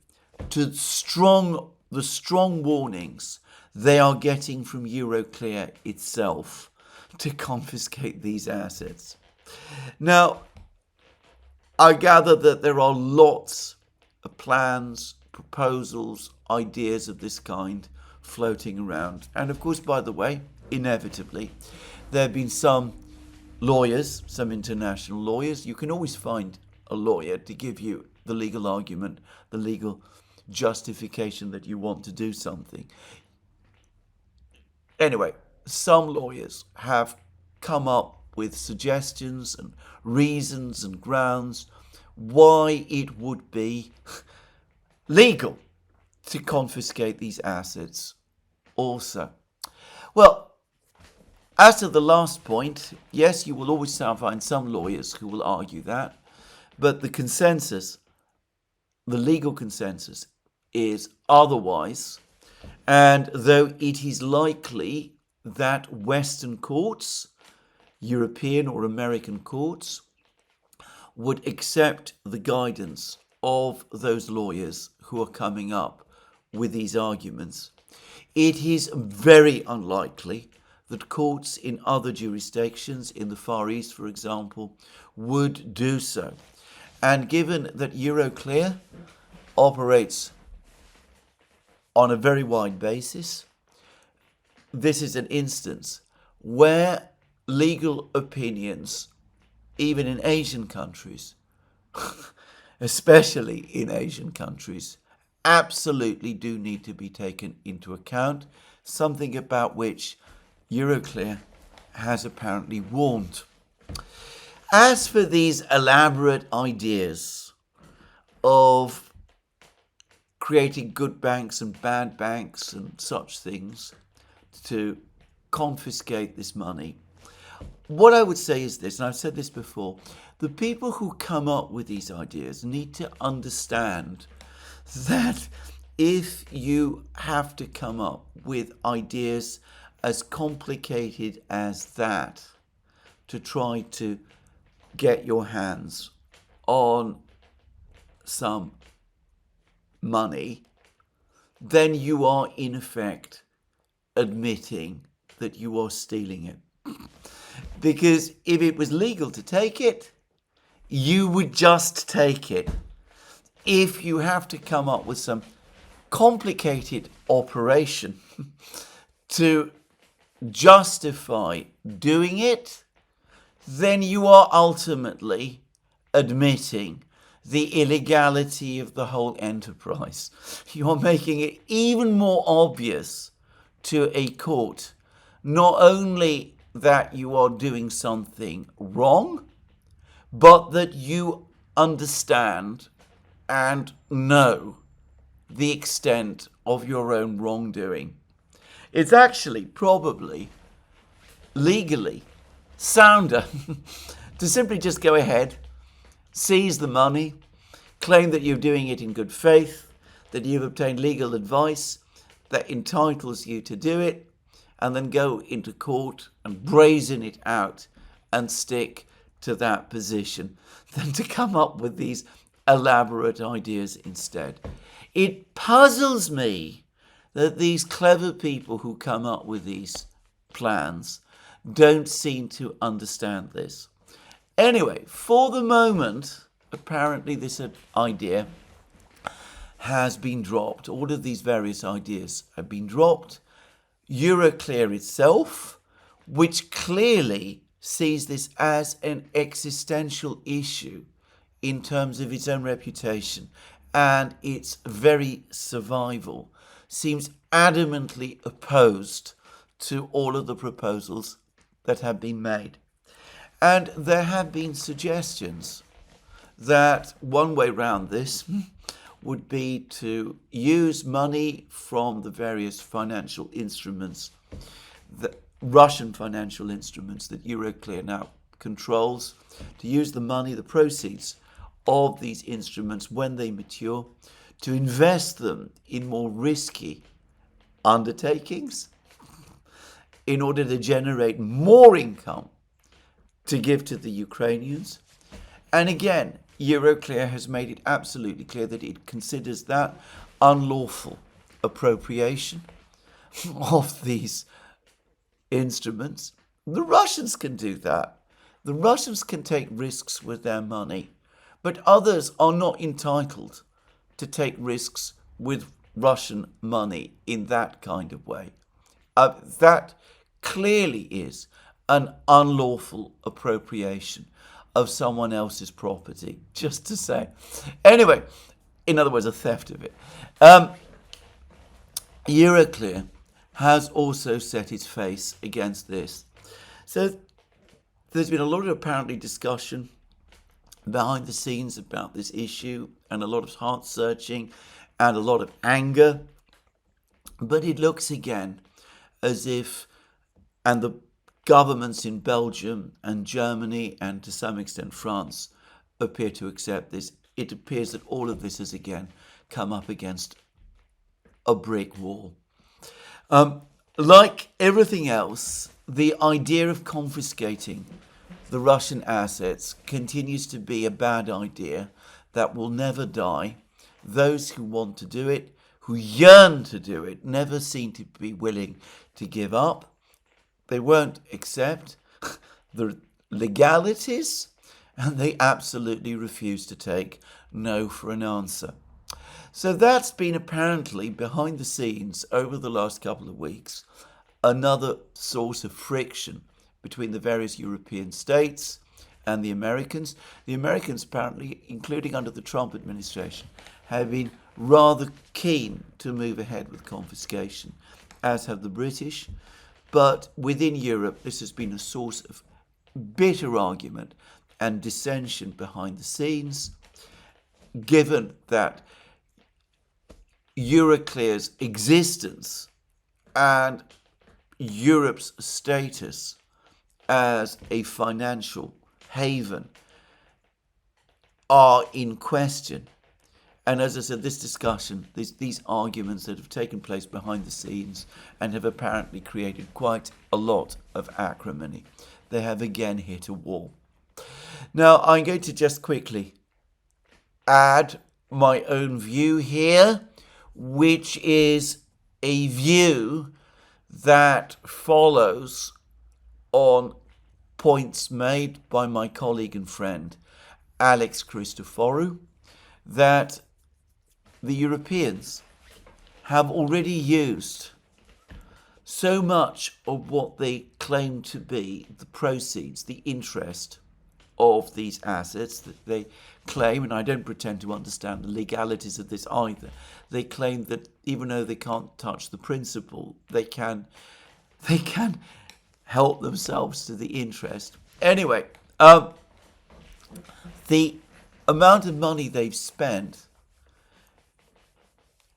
to the strong warnings they are getting from Euroclear itself, to confiscate these assets. Now, I gather that there are lots of plans, proposals, ideas of this kind floating around. And of course, by the way, inevitably, there have been some lawyers, some international lawyers. You can always find a lawyer to give you the legal argument, the legal justification that you want to do something. Anyway, some lawyers have come up with suggestions and reasons and grounds why it would be legal to confiscate these assets also. Well, as to the last point, yes, you will always find some lawyers who will argue that, but the consensus, the legal consensus, is otherwise. And though it is likely that Western courts, European or American courts, would accept the guidance of those lawyers who are coming up with these arguments, it is very unlikely that courts in other jurisdictions, in the Far East, for example, would do so. And given that Euroclear operates on a very wide basis, this is an instance where legal opinions, even in Asian countries, especially in Asian countries, absolutely do need to be taken into account, something about which Euroclear has apparently warned. As for these elaborate ideas of creating good banks and bad banks and such things to confiscate this money, what I would say is this, and I've said this before, the people who come up with these ideas need to understand that if you have to come up with ideas as complicated as that to try to get your hands on some money, then you are in effect admitting that you are stealing it. Because if it was legal to take it, you would just take it. If you have to come up with some complicated operation to justify doing it, then you are ultimately admitting the illegality of the whole enterprise. You are making it even more obvious to a court, not only that you are doing something wrong, but that you understand and know the extent of your own wrongdoing. It's actually probably legally sounder to simply just go ahead, seize the money, claim that you're doing it in good faith, that you've obtained legal advice that entitles you to do it, and then go into court and brazen it out and stick to that position, than to come up with these elaborate ideas instead. It puzzles me that these clever people who come up with these plans don't seem to understand this. Anyway, for the moment, apparently this idea has been dropped. All of these various ideas have been dropped. Euroclear itself, which clearly sees this as an existential issue in terms of its own reputation and its very survival, seems adamantly opposed to all of the proposals that have been made. And there have been suggestions that one way round this would be to use money from the various financial instruments, the Russian financial instruments that Euroclear now controls, to use the money, the proceeds of these instruments when they mature, to invest them in more risky undertakings in order to generate more income to give to the Ukrainians. And again, Euroclear has made it absolutely clear that it considers that unlawful appropriation of these instruments. The Russians can do that. The Russians can take risks with their money, but others are not entitled to take risks with Russian money in that kind of way. That clearly is an unlawful appropriation of someone else's property, just to say. Anyway, in other words, a theft of it. Euroclear has also set its face against this. So there's been a lot of apparently discussion behind the scenes about this issue, and a lot of heart searching and a lot of anger. But it looks again as if, and the governments in Belgium and Germany and to some extent France appear to accept this, it appears that all of this has again come up against a brick wall. Like everything else, the idea of confiscating the Russian assets continues to be a bad idea that will never die. Those who want to do it, who yearn to do it, never seem to be willing to give up. They won't accept the legalities, and they absolutely refuse to take no for an answer. So that's been apparently behind the scenes over the last couple of weeks, another source of friction between the various European states and the Americans. The Americans apparently, including under the Trump administration, have been rather keen to move ahead with confiscation, as have the British. But within Europe, this has been a source of bitter argument and dissension behind the scenes, given that Euroclear's existence and Europe's status as a financial haven are in question. And as I said, this discussion, these arguments that have taken place behind the scenes and have apparently created quite a lot of acrimony, they have again hit a wall. Now, I'm going to just quickly add my own view here, which is a view that follows on points made by my colleague and friend Alex Christoforou that the Europeans have already used so much of what they claim to be the proceeds, the interest of these assets that they claim, and I don't pretend to understand the legalities of this either, they claim that even though they can't touch the principal, they can help themselves to the interest. Anyway, the amount of money they've spent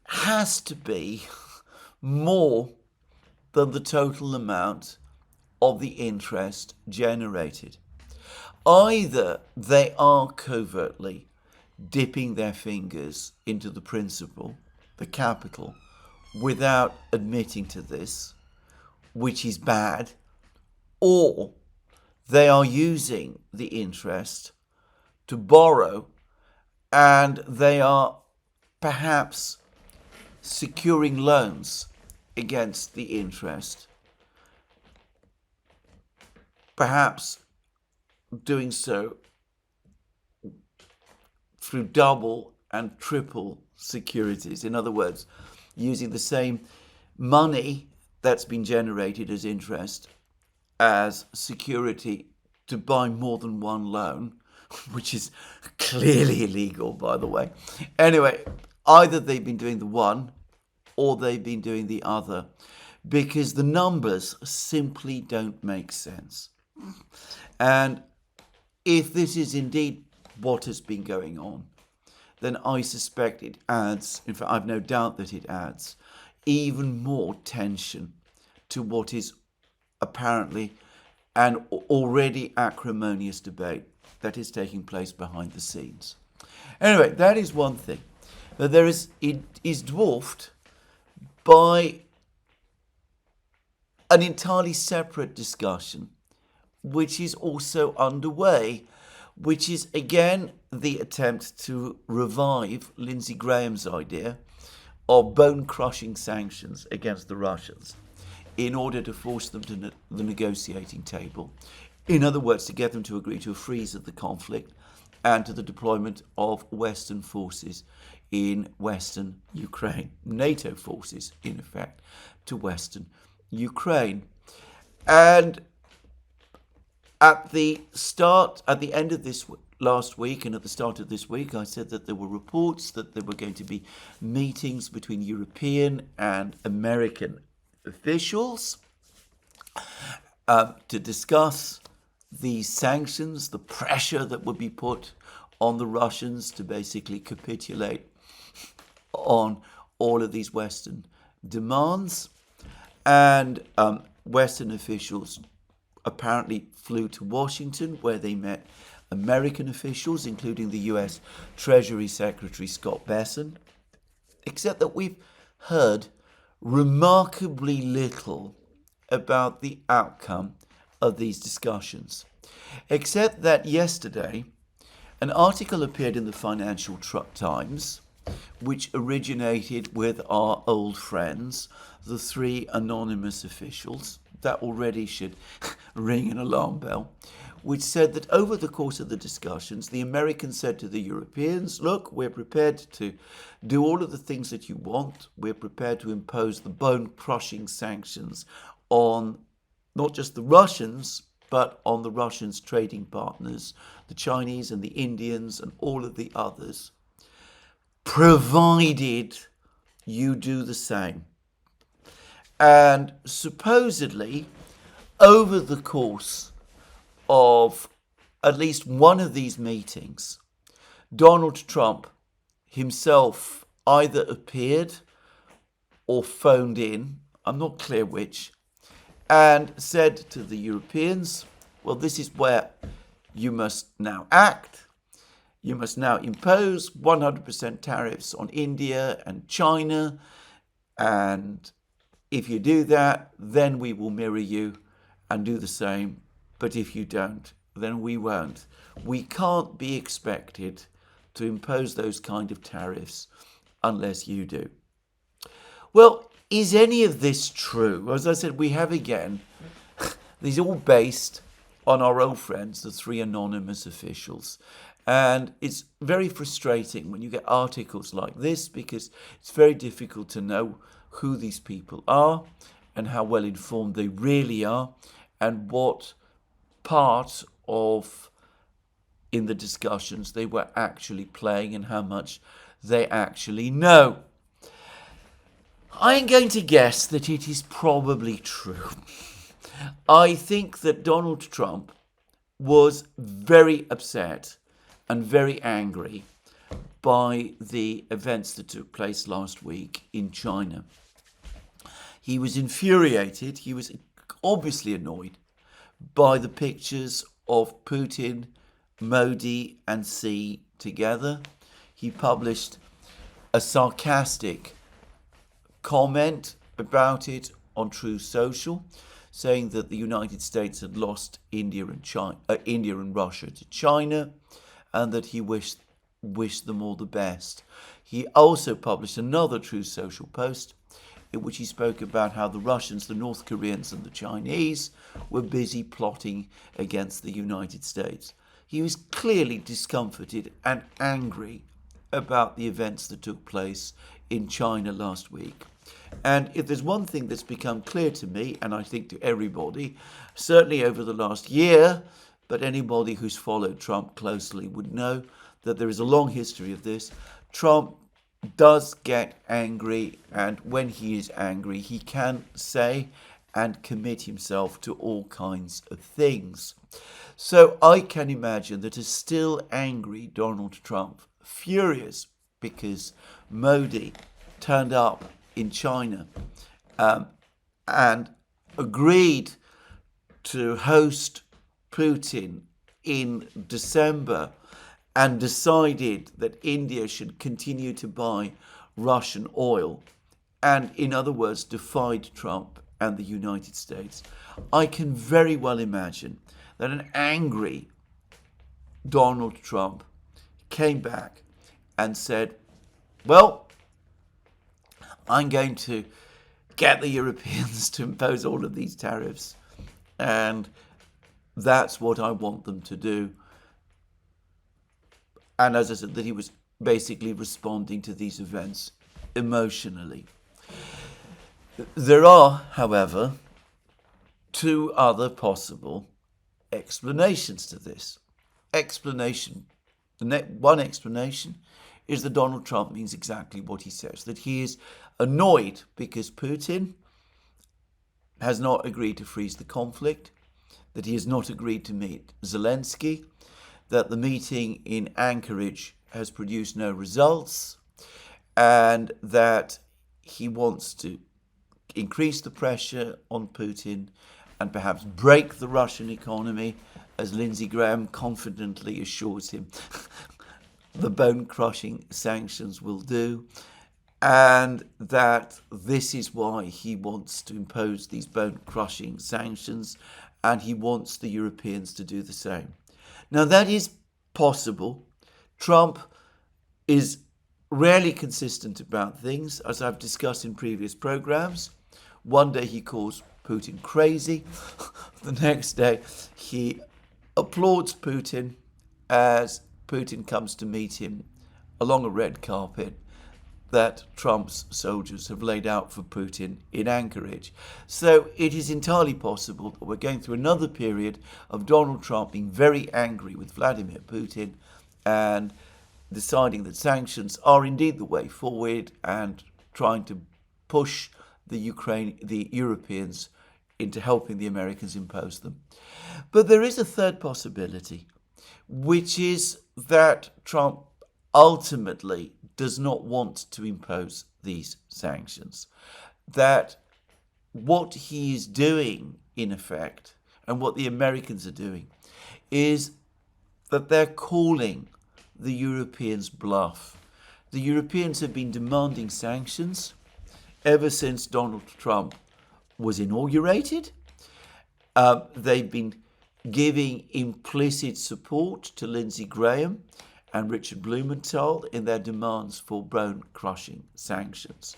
has to be more than the total amount of the interest generated. Either they are covertly dipping their fingers into the principal, the capital, without admitting to this, which is bad, or they are using the interest to borrow, and they are perhaps securing loans against the interest, perhaps doing so through double and triple securities. In other words, using the same money that's been generated as interest as security to buy more than one loan, which is clearly illegal, by the way. Anyway, either they've been doing the one or they've been doing the other, because the numbers simply don't make sense. And if this is indeed what has been going on, then I suspect it adds, in fact, I've no doubt that it adds even more tension to what is apparently an already acrimonious debate that is taking place behind the scenes. Anyway, that is one thing. But it is dwarfed by an entirely separate discussion, which is also underway, which is again the attempt to revive Lindsey Graham's idea of bone-crushing sanctions against the Russians in order to force them to the negotiating table. In other words, to get them to agree to a freeze of the conflict and to the deployment of Western forces in Western Ukraine, NATO forces, in effect, to Western Ukraine. And at the end of this last week and at the start of this week, I said that there were reports that there were going to be meetings between European and American officials to discuss the sanctions, the pressure that would be put on the Russians to basically capitulate on all of these Western demands. And Western officials apparently flew to Washington, where they met American officials, including the US Treasury Secretary Scott Bessent, except that we've heard remarkably little about the outcome of these discussions, except that yesterday an article appeared in the Financial Times which originated with our old friends, the three anonymous officials. That already should ring an alarm bell, which said that over the course of the discussions, the Americans said to the Europeans, look, we're prepared to do all of the things that you want. We're prepared to impose the bone-crushing sanctions on not just the Russians, but on the Russians' trading partners, the Chinese and the Indians and all of the others, provided you do the same. And supposedly, over the course of at least one of these meetings, Donald Trump himself either appeared or phoned in, I'm not clear which, and said to the Europeans, well, this is where you must now act. You must now impose 100% tariffs on India and China, and if you do that, then we will mirror you and do the same. But if you don't, then we won't. We can't be expected to impose those kind of tariffs unless you do. Well, is any of this true? As I said, we have again, these are all based on our old friends, the three anonymous officials. And it's very frustrating when you get articles like this, because it's very difficult to know who these people are and how well informed they really are, and what part of in the discussions they were actually playing and how much they actually know. I'm going to guess that it is probably true. I think that Donald Trump was very upset and very angry by the events that took place last week in China. He was infuriated. He was obviously annoyed by the pictures of Putin, Modi and Xi together. He published a sarcastic comment about it on Truth Social, saying that the United States had lost India and Russia to China, and that he wished them all the best. He also published another Truth Social post in which he spoke about how the Russians, the North Koreans and the Chinese were busy plotting against the United States. He was clearly discomforted and angry about the events that took place in China last week. And if there's one thing that's become clear to me, and I think to everybody, certainly over the last year, but anybody who's followed Trump closely would know that there is a long history of this. Trump does get angry, and when he is angry, he can say and commit himself to all kinds of things. So I can imagine that a still angry Donald Trump, furious because Modi turned up in China and agreed to host Putin in December, and decided that India should continue to buy Russian oil, and in other words defied Trump and the United States. I can very well imagine that an angry Donald Trump came back and said, well, I'm going to get the Europeans to impose all of these tariffs, and that's what I want them to do. And as I said, that he was basically responding to these events emotionally. There are, however, two other possible explanations to this. One explanation is that Donald Trump means exactly what he says, that he is annoyed because Putin has not agreed to freeze the conflict, that he has not agreed to meet Zelensky, that the meeting in Anchorage has produced no results, and that he wants to increase the pressure on Putin and perhaps break the Russian economy, as Lindsey Graham confidently assures him the bone-crushing sanctions will do, and that this is why he wants to impose these bone-crushing sanctions, and he wants the Europeans to do the same. Now, that is possible. Trump is rarely consistent about things, as I've discussed in previous programs. One day he calls Putin crazy. The next day he applauds Putin as Putin comes to meet him along a red carpet that Trump's soldiers have laid out for Putin in Anchorage. So it is entirely possible that we're going through another period of Donald Trump being very angry with Vladimir Putin and deciding that sanctions are indeed the way forward, and trying to push the Europeans into helping the Americans impose them. But there is a third possibility, which is that Trump ultimately does not want to impose these sanctions. That what he is doing, in effect, and what the Americans are doing, is that they're calling the Europeans bluff. The Europeans have been demanding sanctions ever since Donald Trump was inaugurated. They've been giving implicit support to Lindsey Graham and Richard Blumenthal in their demands for bone-crushing sanctions.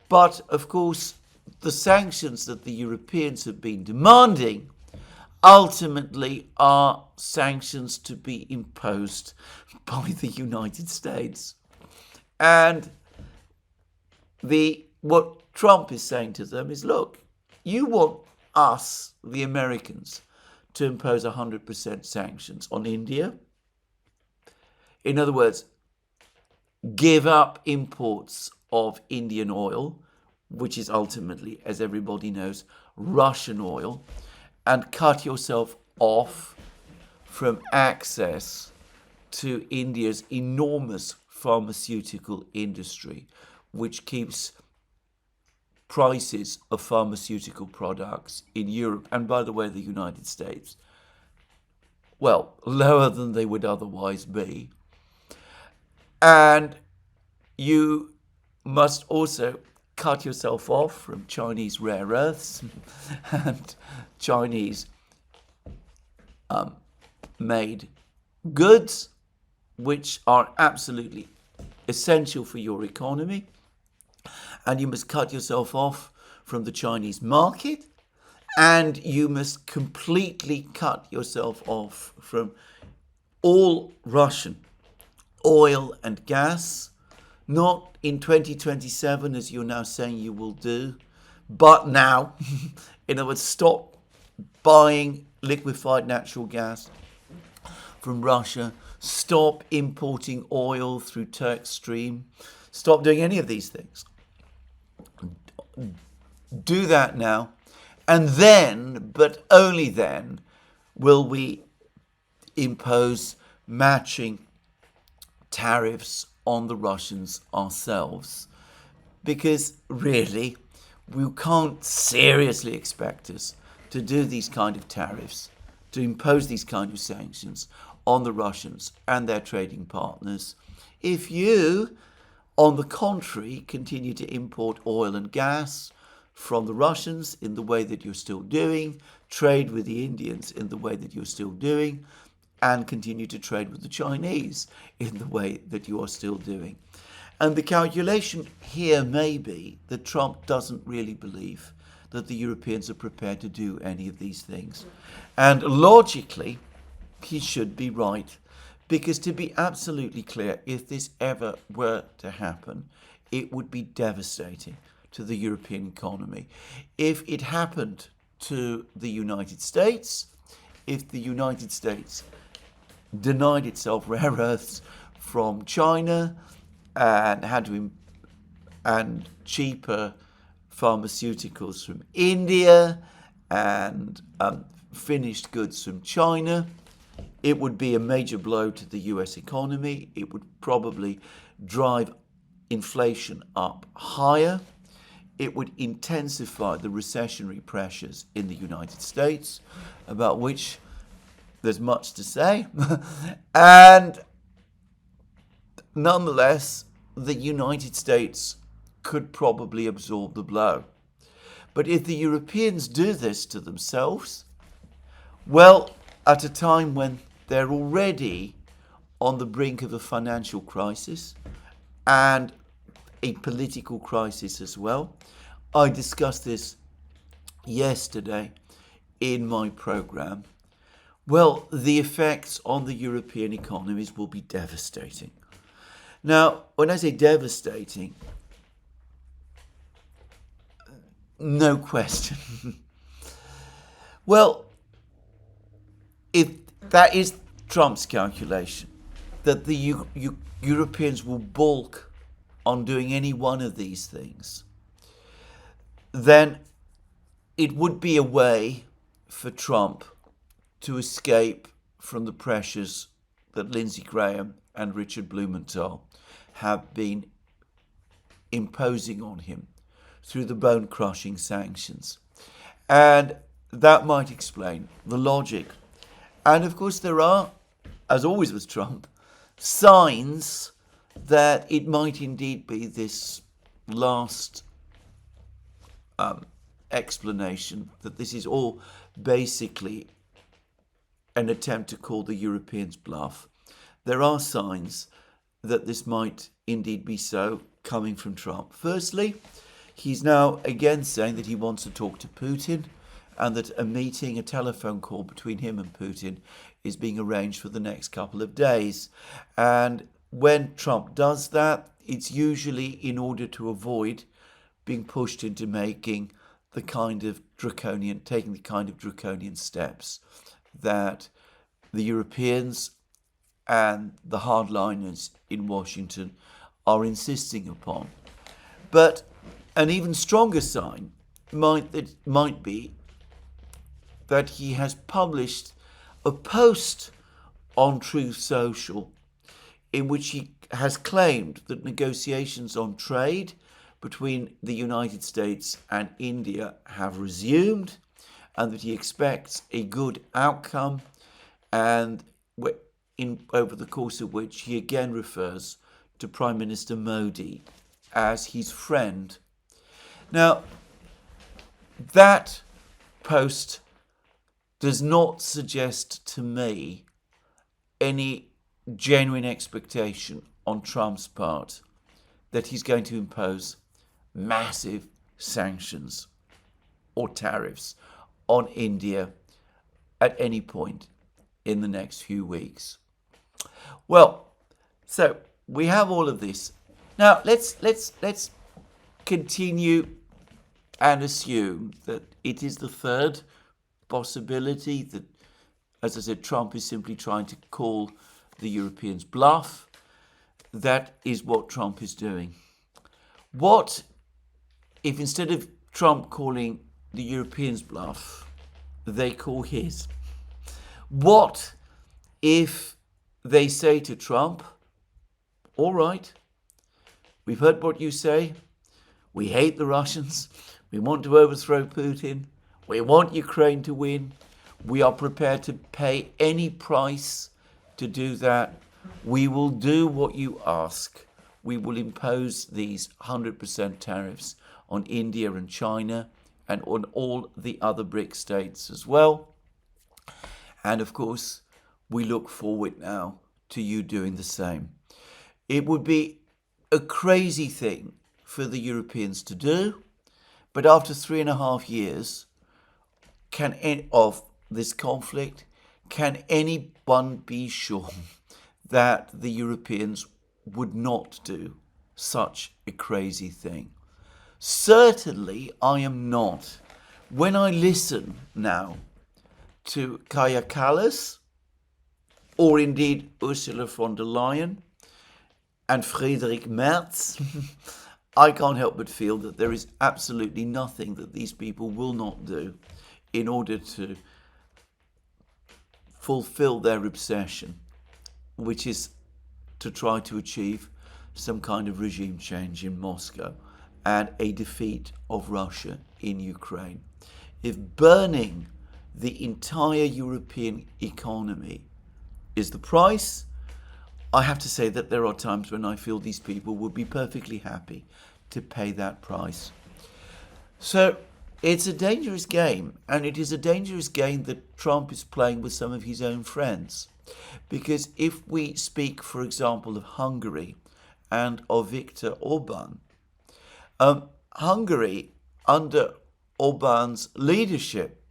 But, of course, the sanctions that the Europeans have been demanding ultimately are sanctions to be imposed by the United States. And what Trump is saying to them is, look, you want us, the Americans, to impose 100% sanctions on India. In other words, give up imports of Indian oil, which is ultimately, as everybody knows, Russian oil, and cut yourself off from access to India's enormous pharmaceutical industry, which keeps prices of pharmaceutical products in Europe, and by the way, the United States, well, lower than they would otherwise be. And you must also cut yourself off from Chinese rare earths and Chinese made goods, which are absolutely essential for your economy. And you must cut yourself off from the Chinese market, and you must completely cut yourself off from all Russian oil and gas, not in 2027 as you're now saying you will do, but now. In other words, stop buying liquefied natural gas from Russia, stop importing oil through Turk Stream, stop doing any of these things. Do that now, and then, but only then, will we impose matching tariffs on the Russians ourselves. Because really, we can't seriously expect us to do these kind of tariffs, to impose these kind of sanctions on the Russians and their trading partners, if you, on the contrary, continue to import oil and gas from the Russians in the way that you're still doing, trade with the Indians in the way that you're still doing, and continue to trade with the Chinese in the way that you are still doing. And the calculation here may be that Trump doesn't really believe that the Europeans are prepared to do any of these things. And logically, he should be right. Because to be absolutely clear, if this ever were to happen, it would be devastating to the European economy. If it happened to the United States, if the United States denied itself rare earths from China and had to and cheaper pharmaceuticals from India and finished goods from China, it would be a major blow to the US economy. It would probably drive inflation up higher. It would intensify the recessionary pressures in the United States, about which there's much to say. And nonetheless, the United States could probably absorb the blow. But if the Europeans do this to themselves, well, at a time when they're already on the brink of a financial crisis and a political crisis as well. I discussed this yesterday in my program. Well, the effects on the European economies will be devastating. Now, when I say devastating, no question. Well, if that is Trump's calculation, that the Europeans will balk on doing any one of these things, then it would be a way for Trump to escape from the pressures that Lindsey Graham and Richard Blumenthal have been imposing on him through the bone-crushing sanctions. And that might explain the logic. And of course there are, as always with Trump, signs that it might indeed be this last explanation, that this is all basically an attempt to call the Europeans bluff. There are signs that this might indeed be so coming from Trump. Firstly, he's now again saying that he wants to talk to Putin and that a telephone call between him and Putin is being arranged for the next couple of days. And when Trump does that, it's usually in order to avoid being pushed into taking the kind of draconian steps that the Europeans and the hardliners in Washington are insisting upon. But an even stronger sign might be that he has published a post on Truth Social in which he has claimed that negotiations on trade between the United States and India have resumed, and that he expects a good outcome, and over the course of which he again refers to Prime Minister Modi as his friend. Now, that post does not suggest to me any genuine expectation on Trump's part that he's going to impose massive sanctions or tariffs on India at any point in the next few weeks. Well, so we have all of this. Now let's continue and assume that it is the third possibility that, as I said, Trump is simply trying to call the Europeans bluff. That is what Trump is doing. What if instead of Trump calling the Europeans bluff, they call his? What if they say to Trump, all right, we've heard what you say. We hate the Russians. We want to overthrow Putin. We want Ukraine to win. We are prepared to pay any price to do that. We will do what you ask. We will impose these 100% tariffs on India and China and on all the other BRIC states as well. And of course, we look forward now to you doing the same. It would be a crazy thing for the Europeans to do, but after 3.5 years of this conflict, can anyone be sure that the Europeans would not do such a crazy thing? Certainly I am not. When I listen now to Kaja Kallas, or indeed Ursula von der Leyen and Friedrich Merz, I can't help but feel that there is absolutely nothing that these people will not do in order to fulfill their obsession, which is to try to achieve some kind of regime change in Moscow and a defeat of Russia in Ukraine. If burning the entire European economy is the price, I have to say that there are times when I feel these people would be perfectly happy to pay that price. So it's a dangerous game, and it is a dangerous game that Trump is playing with some of his own friends. Because if we speak, for example, of Hungary and of Viktor Orban, Hungary, under Orban's leadership,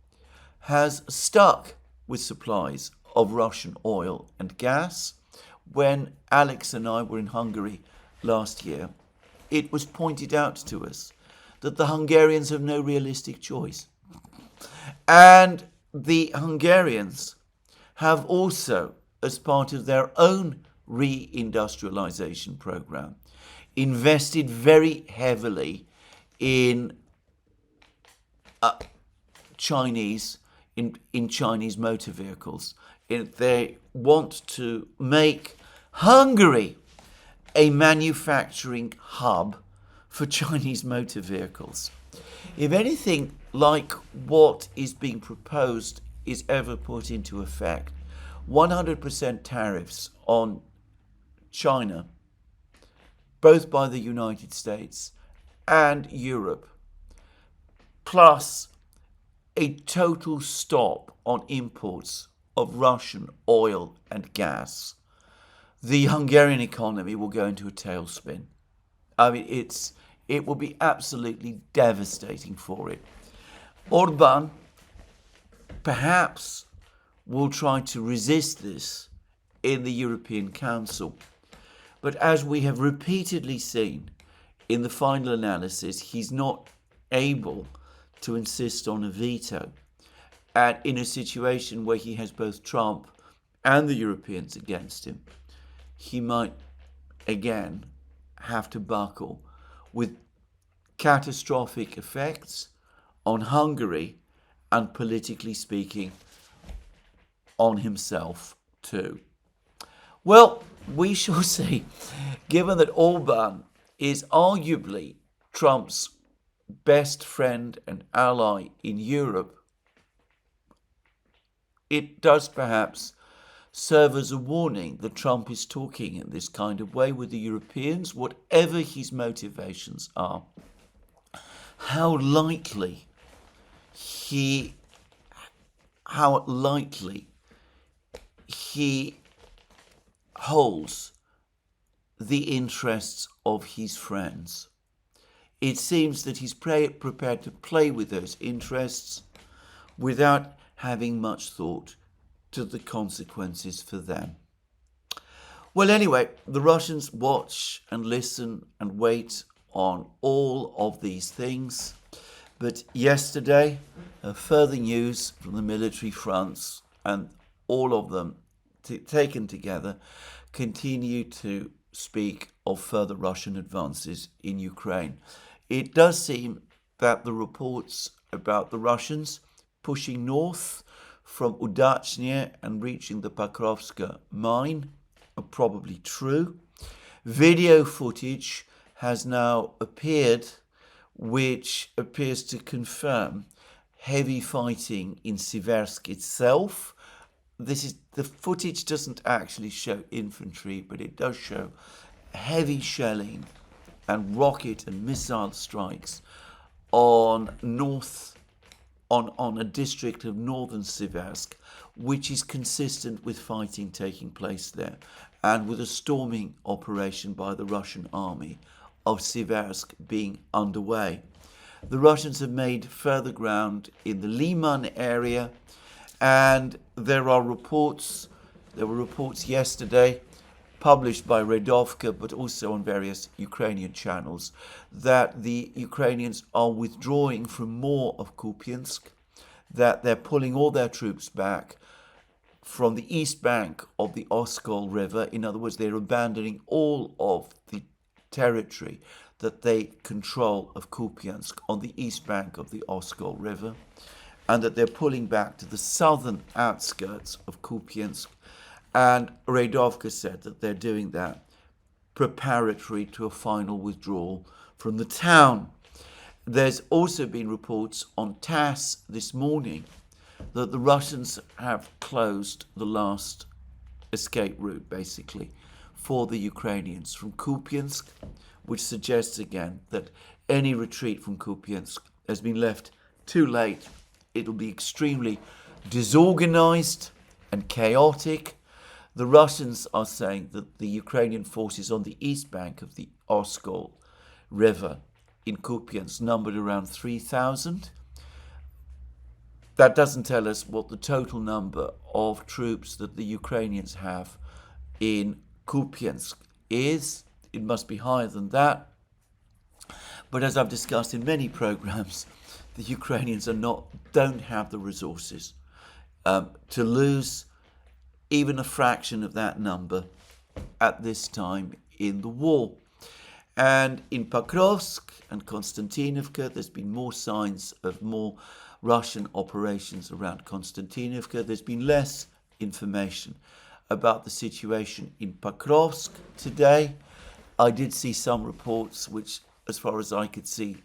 has stuck with supplies of Russian oil and gas. When Alex and I were in Hungary last year, it was pointed out to us that the Hungarians have no realistic choice. And the Hungarians have also, as part of their own reindustrialization program, invested very heavily in Chinese motor vehicles. They want to make Hungary a manufacturing hub for Chinese motor vehicles. If anything like what is being proposed is ever put into effect, 100% tariffs on China, both by the United States and Europe, plus a total stop on imports of Russian oil and gas, the Hungarian economy will go into a tailspin. I mean, it will be absolutely devastating for it. Orban perhaps will try to resist this in the European Council. But as we have repeatedly seen, in the final analysis, he's not able to insist on a veto. And in a situation where he has both Trump and the Europeans against him, he might again have to buckle, with catastrophic effects on Hungary and, politically speaking, on himself too. Well, we shall see. Given that Orban is arguably Trump's best friend and ally in Europe, it does perhaps serve as a warning that Trump is talking in this kind of way with the Europeans, whatever his motivations are. How likely he holds the interests of his friends. It seems that he's prepared to play with those interests without having much thought to the consequences for them. Well, anyway, the Russians watch and listen and wait on all of these things. But yesterday, further news from the military fronts, and all of them taken together, continue to speak of further Russian advances in Ukraine. It does seem that the reports about the Russians pushing north from Udachne and reaching the Pokrovska mine are probably true. Video footage has now appeared which appears to confirm heavy fighting in Siversk itself. The footage doesn't actually show infantry, but it does show heavy shelling and rocket and missile strikes on a district of northern Siversk, which is consistent with fighting taking place there, and with a storming operation by the Russian army of Siversk being underway. The Russians have made further ground in the Liman area, and there were reports yesterday published by Redovka, but also on various Ukrainian channels, that the Ukrainians are withdrawing from more of Kupiansk, that they're pulling all their troops back from the east bank of the Oskol River. In other words, they're abandoning all of the territory that they control of Kupiansk on the east bank of the Oskol River, and that they're pulling back to the southern outskirts of Kupiansk. And Redovka said that they're doing that preparatory to a final withdrawal from the town. There's also been reports on TASS this morning that the Russians have closed the last escape route, basically, for the Ukrainians from Kupiansk, which suggests again that any retreat from Kupiansk has been left too late. It'll be extremely disorganized and chaotic. The Russians are saying that the Ukrainian forces on the east bank of the Oskol River in Kupiansk numbered around 3,000. That doesn't tell us what the total number of troops that the Ukrainians have in Kupiansk is. It must be higher than that. But as I've discussed in many programs, the Ukrainians don't have the resources to lose even a fraction of that number at this time in the war. And in Pokrovsk and Konstantinovka, there's been more signs of more Russian operations around Konstantinovka. There's been less information about the situation in Pokrovsk today. I did see some reports which, as far as I could see,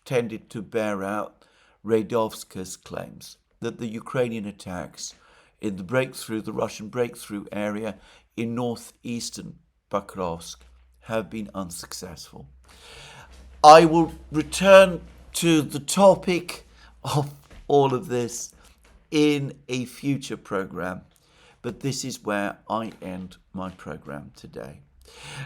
tended to bear out Redovska's claims that the Ukrainian attacks in the Russian breakthrough area in northeastern Pokrovsk have been unsuccessful. I will return to the topic of all of this in a future program, but this is where I end my program today.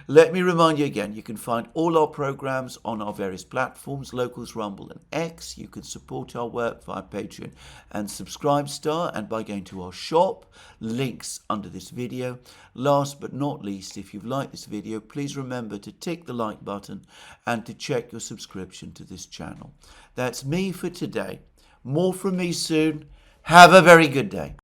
Let me remind you again, you can find all our programs on our various platforms, Locals, Rumble and X. You can support our work via Patreon and Subscribestar and by going to our shop, links under this video. Last but not least, if you've liked this video, please remember to tick the like button and to check your subscription to this channel. That's me for today. More from me soon. Have a very good day.